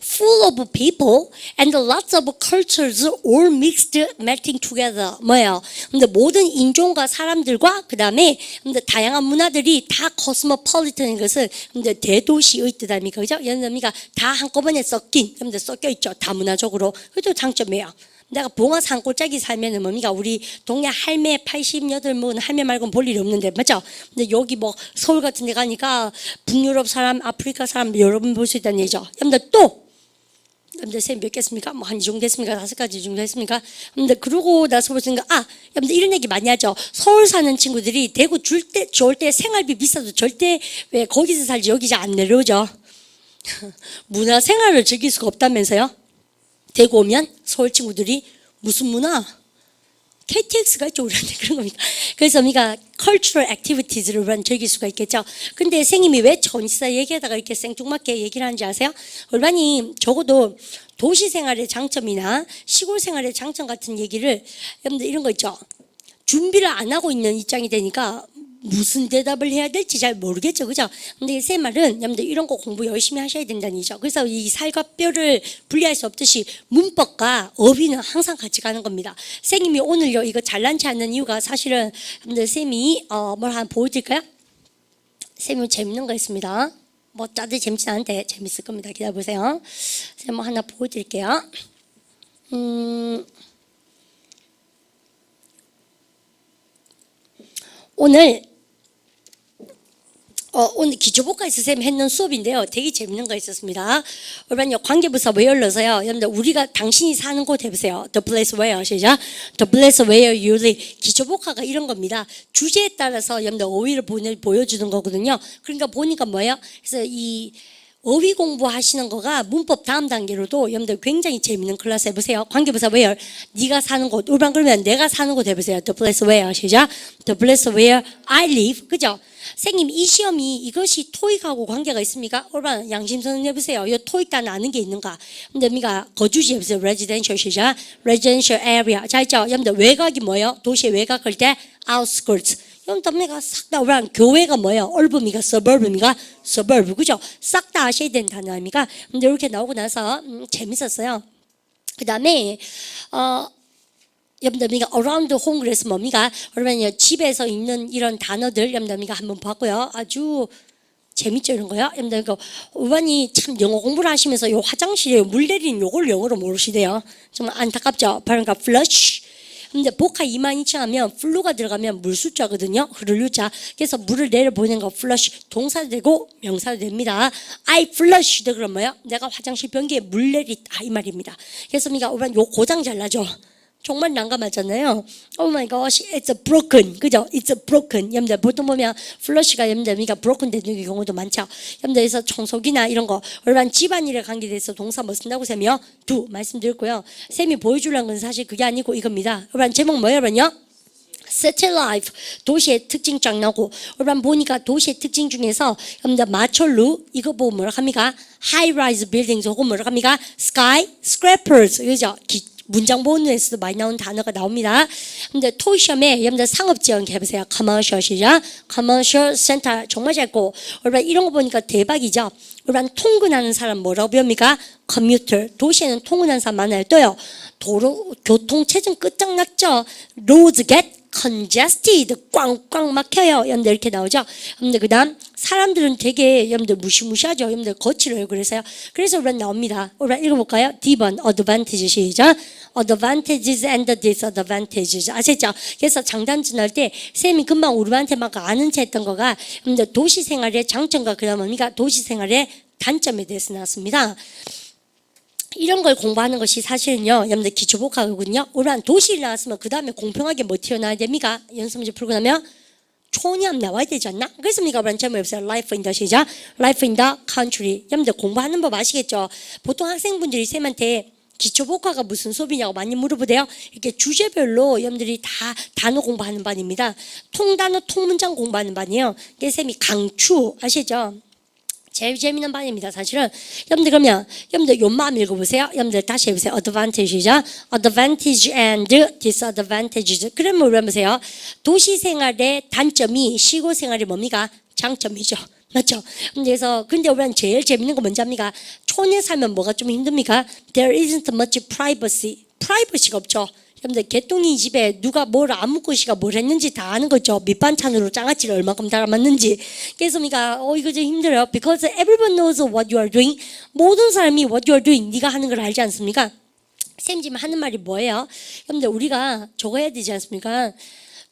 full of people and lots of cultures all mixed melting together 뭐예요? 근데 모든 인종과 사람들과 그 다음에 다양한 문화들이 다 cosmopolitan인 것은 근데 대도시의 뜻 아닙니까? 그죠? 여러분들 다 한꺼번에 섞인 여러분들 섞여 있죠. 다 문화적으로 그것도 장점이에요. 내가 봉화 산골짜기 살면은 뭡니까? 우리 동네 할매 88 먹은 할매 말고는 볼 일이 없는데 맞죠? 근데 여기 뭐 서울 같은 데 가니까 북유럽 사람, 아프리카 사람 여러 분 볼 수 있다는 얘기죠. 여러분들 또 여러분들 쌤 몇 개습니까? 뭐 한 이 정도 했습니까? 5가지 정도 했습니까? 여러분들 그러고 나서 보시니까 여러분들 이런 얘기 많이 하죠. 서울 사는 친구들이 대구 좋을 때 생활비 비싸도 절대 왜 거기서 살지 여기 잘 안 내려오죠. 문화 생활을 즐길 수가 없다면서요? 대구 오면 서울 친구들이 무슨 문화? KTX가 있죠. 우리한테 그런 겁니까? 그래서 우리가 cultural activities를 우리는 즐길 수가 있겠죠. 근데 선생님이 왜 전치사 얘기하다가 이렇게 생뚱맞게 얘기를 하는지 아세요? 우리반이 적어도 도시 생활의 장점이나 시골 생활의 장점 같은 얘기를 여러분들 이런 거 있죠. 준비를 안 하고 있는 입장이 되니까 무슨 대답을 해야 될지 잘 모르겠죠. 그죠? 근데 제 말은 여러분들 이런 거 공부 열심히 하셔야 된다는 얘기죠. 그래서 이 살과 뼈를 분리할 수 없듯이 문법과 어휘는 항상 같이 가는 겁니다. 선생님이 오늘요 이거 잘난치 않는 이유가 사실은 여러분들 쌤이 뭘 하나 보여드릴까요? 쌤이 재밌는 거 있습니다. 뭐 다들 재밌지 않은데 재밌을 겁니다. 기다려보세요. 쌤 뭐 하나 보여드릴게요. 오늘 기초복과에서 선생님 했는 수업인데요. 되게 재밌는 거 있었습니다. 여러분 관계부사 where로서요. 여러분들 우리가 당신이 사는 곳 해보세요. The place where 시작. The place where you live. 기초복과가 이런 겁니다. 주제에 따라서 여러분들 어휘를 보여주는 거거든요. 그러니까 보니까 뭐예요? 그래서 이 어휘 공부하시는 거가 문법 다음 단계로도 여러분들 굉장히 재밌는 클래스 해보세요. 관계부사 where 네가 사는 곳. urban 그러면 내가 사는 곳 해보세요. The place where 시작. The place where I live. 그죠? 선생님 이 시험이 이것이 토익하고 관계가 있습니까? urban 양심선언 해보세요. 이 토익 단어 아는 게 있는가? 근데 우리가 거주지 해보세요. residential 시작. residential area. 자 있죠? 여러분들 외곽이 뭐예요? 도시의 외곽할 때 outskirts. 여러분들 내가 싹 다 우리는 교회가 뭐예요? urban이가 suburb이가 suburb 그죠? 싹 다 아셔야 되는 단어 아닙니까? 근데 이렇게 나오고 나서 재밌었어요. 그 다음에 여러분들 우리가 around home 그래서 뭡니까? 여러분 집에서 있는 이런 단어들 여러분들 우리가 한번 봤고요. 아주 재밌죠 이런 거요. 여러분들 우반이 참 영어 공부를 하시면서 요 화장실에 물 내리는 요걸 영어로 모르시대요. 정말 안타깝죠. 그러니까 flush. 근데 복화 22,000 하면 플루가 들어가면 물 숫자거든요. 흐를 유자. 그래서 물을 내려보내는 거 flush 동사도 되고 명사도 됩니다. I flushed 그럼 뭐예요? 내가 화장실 변기에 물 내리다 이 말입니다. 그래서 우리가 우반 요 고장 잘 나죠. 정말 난감하잖아요. Oh my gosh, it's broken. 그죠? It's broken. 여러분들 보통 보면 플러시가 여러분들 broken 되는 경우도 많죠. 여러분들 그래서 청소기나 이런 거 일반 집안일에 관계돼서 동사 뭐 쓴다고 쌤이요? do 말씀드렸고요. 쌤이 보여주려는 건 사실 그게 아니고 이겁니다. 일반 제목 뭐예요, 여러분요? City Life 도시의 특징 쫙 나오고 일반 보니까 도시의 특징 중에서 여러분들 마철루 이거 보고 뭐라 합니까? High Rise Buildings 혹은 뭐라 합니까? Skyscrapers 그죠? 문장 보는에서도 많이 나오는 단어가 나옵니다. 근데 토익 시험에 여러분들 상업지원 해보세요. Commercial 시작. Commercial Center 정말 짧고 여러분 이런 거 보니까 대박이죠. 여러분 통근하는 사람 뭐라고 배웁니까? Commuter. 도시에는 통근하는 사람 많아요. 또요. 도로 교통체증 끝장났죠. Roads get congested. 꽝꽝 막혀요. 여러분들 이렇게 나오죠. 여러분들 그 다음 사람들은 되게 여러분들 무시무시하죠. 여러분들 거칠어요. 그래서요. 그래서 우리는 나옵니다. 우리 읽어볼까요? D번 advantage 시작. advantages and disadvantages 아시죠? 그래서 장단점 할 때 쌤이 금방 우리한테 막 아는 체 했던 거가 여러분들 도시 생활의 장점과 그다음 뭡니까? 도시 생활의 단점에 대해서 나왔습니다. 이런 걸 공부하는 것이 사실은요, 여러분들 기초복학이거든요. 우리한 도시를 나왔으면 그 다음에 공평하게 뭐 튀어나와야 됩니까? 연습 문제 풀고 나면 총합 나와야 되지 않나? 그래서 우리가 그런 제목이 없어요. Life in the 시작. Life in the country. 여러분들 공부하는 법 아시겠죠? 보통 학생분들이 쌤한테 기초복화가 무슨 수업이냐고 많이 물어보대요. 이렇게 주제별로 여러분들이 다 단어 공부하는 반입니다. 통단어 통문장 공부하는 반이에요. 이게 쌤이 강추 아시죠? 제일 재밌는 반입니다. 사실은 여러분들 그러면 여러분들 요만 읽어보세요. 여러분들 다시 해보세요. advantage죠. advantage and disadvantages. 그러면 물어보세요. 도시생활의 단점이 시골생활이 뭡니까? 장점이죠. 맞죠? 그래서 근데 우리는 제일 재밌는 거 뭔지 압니까? 촌에 살면 뭐가 좀 힘듭니까? There isn't much privacy. 프라이버시가 없죠. 여러분들 개똥이 집에 누가 뭘 아무것이가 뭘 했는지 다 아는 거죠. 밑반찬으로 장아찌를 얼마큼 달아놨는지. 그래서 우리가 이거 좀 힘들어요. Because everyone knows what you are doing. 모든 사람이 what you are doing. 네가 하는 걸 알지 않습니까? 쌤 지금 하는 말이 뭐예요? 여러분들 우리가 저거 해야 되지 않습니까?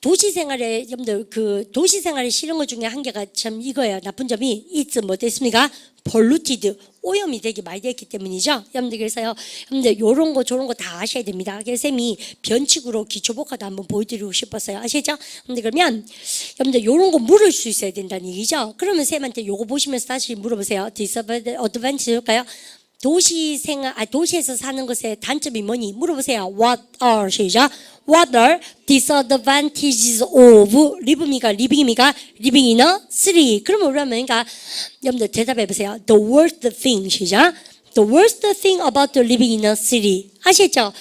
도시생활에 여러분들 그 도시생활에 싫은 것 중에 한 개가 참 이거예요. 나쁜 점이 it's 뭐 됐습니까? polluted 오염이 되게 많이 됐기 때문이죠. 여러분들 그래서요. 여러분들 요런 거 저런 거 다 아셔야 됩니다. 그래서 쌤이 변칙으로 기초복화도 한번 보여드리고 싶었어요. 아시죠? 근데 그러면 여러분들 요런 거 물을 수 있어야 된다는 얘기죠. 그러면 쌤한테 요거 보시면서 다시 물어보세요. disadvantage일까요? 도시에서 사는 것의 단점이 뭐니? 물어보세요. What are 시작. What are disadvantages of living입니까? living in a city. 그러면 그러니까 여러분들 대답해 보세요. The worst thing 시작. The worst thing about living in a city. 아시죠?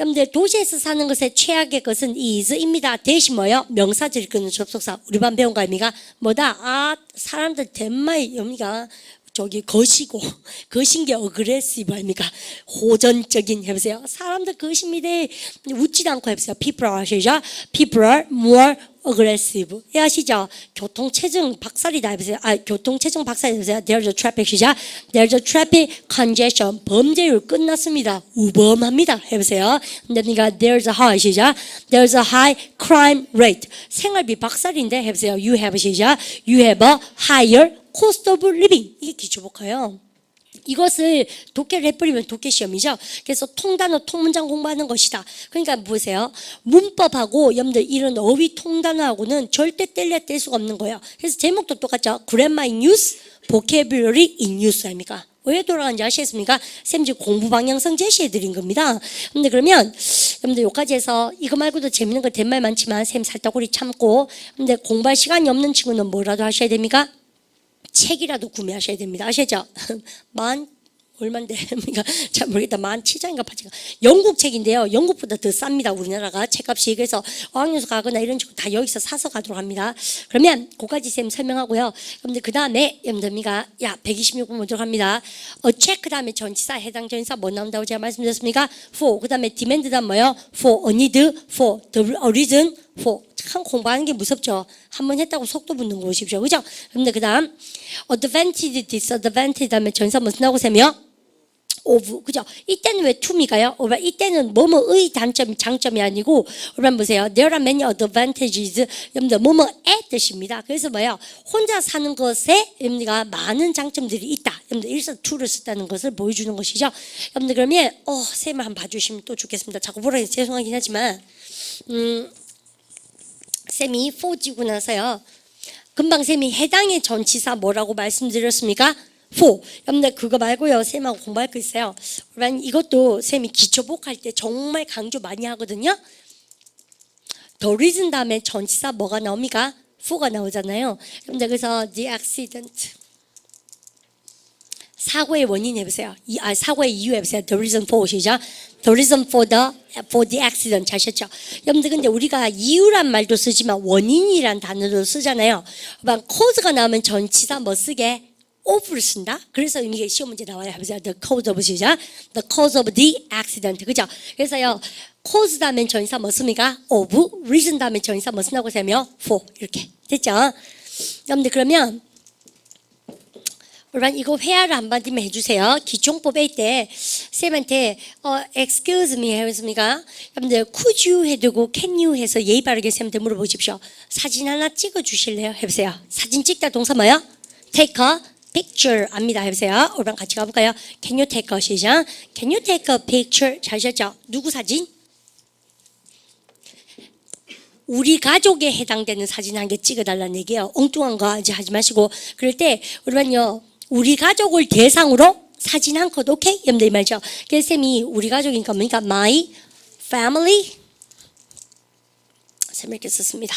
여러분들 도시에서 사는 것의 최악의 것은 is입니다. 대신 뭐요? 명사절 끄는 접속사. 우리 반 배운 거 아닙니까? 뭐다? 사람들 대마이 여기가 저기 거시고 거신 게 어그레시브 아닙니까? 호전적인 해보세요. 사람들 거십니다. 웃지도 않고 해보세요. People are 아시죠? People are more aggressive. 예, 아시죠? 교통체증 박살이다 해보세요. 교통체증 박살이다 해보세요. There's a traffic 시작. There's a traffic congestion. 범죄율 끝났습니다. 우범합니다. 해보세요. 그러니까 there's a high 시작. There's a high crime rate. 생활비 박살인데 해보세요. You have 시작. You have a higher cost of living. 이게 기초복화예요. 이것을 독해를 해버리면 독해 시험이죠. 그래서 통단어 통문장 공부하는 것이다. 그러니까 보세요. 문법하고 여러분들 이런 어휘 통단어하고는 절대 뗄 수가 없는 거예요. 그래서 제목도 똑같죠. Grammar in use, Vocabulary in use 아닙니까? 왜 돌아가는지 아시겠습니까? 쌤 지금 공부 방향성 제시해드린 겁니다. 근데 그러면 여러분들 여기까지 해서 이거 말고도 재밌는 거 된 말 많지만 쌤 살다구리 참고 근데 공부할 시간이 없는 친구는 뭐라도 하셔야 됩니까? 책이라도 구매하셔야 됩니다. 아시죠? 얼만데? 잘 모르겠다. 17,000인가 8,000인가. 영국 책인데요. 영국보다 더 쌉니다. 우리나라가 책값이. 그래서 어학연수 가거나 이런 식으로 다 여기서 사서 가도록 합니다. 그러면 그까지 쌤 설명하고요. 여러분들 그 다음에 여러분들가 126번 먼저 갑니다. check 그 다음에 전치사 해당 전치사 뭐 나온다고 제가 말씀드렸습니까? for 그 다음에 demand 다음 뭐요? for a need, for the reason, for 참 공부하는 게 무섭죠. 한번 했다고 속도 붙는 거 보십시오. 그죠? 그런데 그 다음 advantage, disadvantage 다음에 전사 뭐 쓴다고 셈이요? of 그죠? 이때는 왜 to입니까요? 이때는 뭐뭐의 단점이 장점이 아니고 여러분 보세요. There are many advantages. 여러분들 뭐뭐의 뜻입니다. 그래서 뭐예요? 혼자 사는 것에 여러분들가 많은 장점들이 있다. 여러분들 일서 to를 썼다는 것을 보여주는 것이죠. 여러분들 그러면 쌤을 한번 봐주시면 또 좋겠습니다. 자꾸 보라 해서 죄송하긴 하지만 쌤이 4지고 나서요. 금방 쌤이 해당의 전치사 뭐라고 말씀드렸습니까? for. 여러분들 그거 말고요. 쌤하고 공부할 거 있어요. 그러면 이것도 쌤이 기초복할 때 정말 강조 많이 하거든요. The reason 다음에 전치사 뭐가 나옵니까? for가 나오잖아요. 여러분들 그래서 the accident. 사고의 원인 해보세요. 사고의 이유 해보세요. The reason for 시작. The reason for the accident. 자셨죠? 여러분들 근데 우리가 이유란 말도 쓰지만 원인이란 단어도 쓰잖아요. 그러면 cause가 나오면 전치사 뭐 쓰게? of를 쓴다. 그래서 이게 시험 문제 나와요. 해보세요. The cause of 시작. The cause of the accident. 그죠? 그래서요. cause 다음에 전치사 뭐 씁니까? of. reason 다음에 전치사 뭐 쓴다고 하면 for. 이렇게 됐죠? 여러분들 그러면 여러분 이거 회화를 한 번쯤 해주세요. 기총법 A 때 쌤한테 excuse me 했습니까? 여러분들 could you 해두고 can you 해서 예의 바르게 쌤한테 물어보십시오. 사진 하나 찍어 주실래요? 해보세요. 사진 찍다 동사 뭐요? take a picture 압니다. 해보세요. 여러분 같이 가볼까요? Can you take a 시작. Can you take a picture? 잘하셨죠? 누구 사진? 우리 가족에 해당되는 사진 한 개 찍어달라는 얘기예요. 엉뚱한 거 이제 하지 마시고 그럴 때 여러분요. 우리 가족을 대상으로 사진 한 컷, 오케이? 여러분들 이 말이죠. 그래서 쌤이 우리 가족이니까 뭐니까 my family 쌤 이렇게 썼습니다.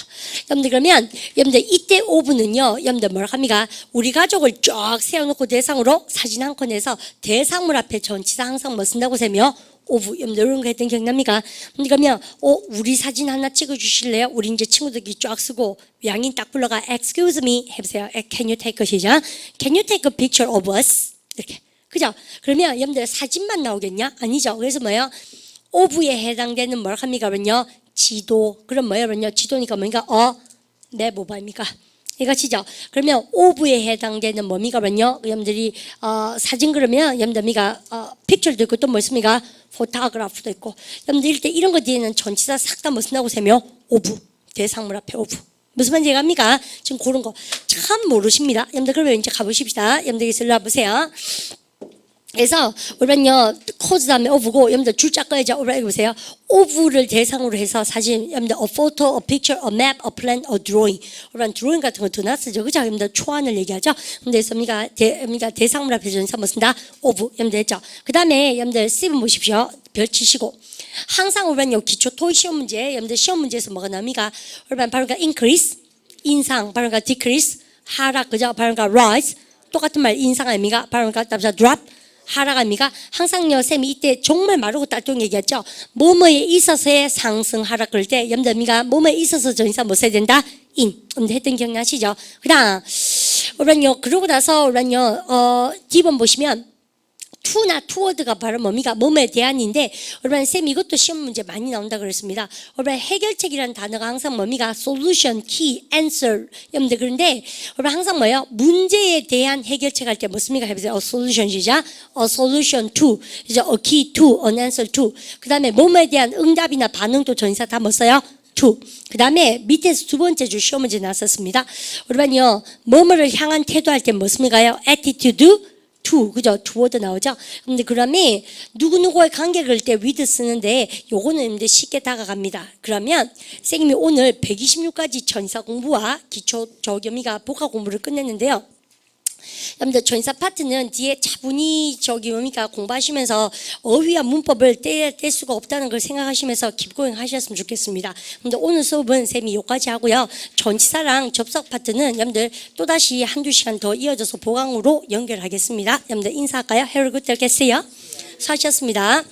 여러분들 그러면 여러분들 이때 오브는요, 여러분들 뭐라 합니까? 우리 가족을 쫙 세워놓고 대상으로 사진 한 컷 내서 대상물 앞에 전치사 항상 뭐 쓴다고 쌤이요? 오브. 여러분들 이런 거 했던 기억납니까? 그러면 우리 사진 하나 찍어주실래요? 우리 이제 친구들끼리 쫙 쓰고 양인 딱 불러가 excuse me 해보세요. Can you take a 시작? Can you take a picture of us? 이렇게. 그죠? 그러면 여러분들 사진만 나오겠냐? 아니죠. 그래서 뭐예요? 오브에 해당되는 뭘 합니까? 그러면요. 지도. 그럼 뭐예요? 그러면요. 지도니까 뭔가 네, 뭐입니까? 이것이죠. 그러면 오브에 해당되는 뭡니까? 그러면요. 여러분들이 사진 그러면 여러분들이가 픽처도 있고 또 뭐 있습니까? 포토그래프도 있고. 여러분들 이럴 때 이런 거 뒤에는 전치사 싹 다 뭐 쓴다고 세며 오브. 대상물 앞에 오브. 무슨 말인지 갑니까? 지금 그런 거 참 모르십니다. 여러분들 그러면 이제 가보십시다. 여러분들 일로 와보세요. 그래서 우리는요 코드 다음에 오브고 여러분들 줄자 꺼야죠. 오브 보세요. 오브를 대상으로 해서 사진 여러분들 a photo, a picture, a map, a plan, a drawing. 우리는 드로잉 같은 거 더 놨으죠. 그죠? 여러분들 초안을 얘기하죠. 그래서 우리가 대상물 앞에 전사 뭐 쓴다? 오브. 여러분들 했죠. 그 다음에 여러분들 7 보십시오. 별 치시고 항상 우리는요 기초 토익 시험 문제 여러분들 시험 문제에서 뭐가 나옵니까? 우리는 바로 increase 인상, 바로 decrease 하락, 그죠? 바로 rise 똑같은 말 인상 아닙니까? 바로 drop 하락 아닙니까? 항상요 쌤이 이때 정말 마르고 딸똥 얘기했죠. 뭐뭐에 있어서의 상승 하락 그럴 때 여러분들 뭐뭐에 있어서 전사 뭐 써야 된다? 인. 했던 기억나시죠? 그다음 우리는요 그러고 나서 우리는요 D번 보시면 to나 toward가 바로 뭡니까? 뭐뭐에 대한인데 여러분 쌤 이것도 시험 문제 많이 나온다 그랬습니다. 여러분 해결책이라는 단어가 항상 뭡니까? solution, key, answer 여러분들 그런데 여러분 항상 뭐예요? 문제에 대한 해결책 할 때 뭐습니까? 해보세요. A solution 시작. A solution to 이제 a key to, an answer to 그 다음에 뭐뭐에 대한 응답이나 반응도 전사 다 뭐 써요? to. 그 다음에 밑에서 두 번째 줄 시험 문제 나왔었습니다. 여러분요 뭐뭐를 향한 태도할 때 뭐습니까요? attitude to, 그죠? toward 나오죠? 근데 그러면 누구누구의 관계 그럴 때 with 쓰는데 요거는 이제 쉽게 다가갑니다. 그러면 선생님이 오늘 126가지 전사 공부와 기초 저겸이가 복합 공부를 끝냈는데요. 여러분들 전사 파트는 뒤에 차분히 뭡니까 공부하시면서 어휘와 문법을 뗄 수가 없다는 걸 생각하시면서 킵고잉 하셨으면 좋겠습니다. 근데 오늘 수업은 쌤이 여기까지 하고요. 전치사랑 접속 파트는 여러분들 또다시 한두 시간 더 이어져서 보강으로 연결하겠습니다. 여러분들 인사할까요? Have a good day. 수고하셨습니다.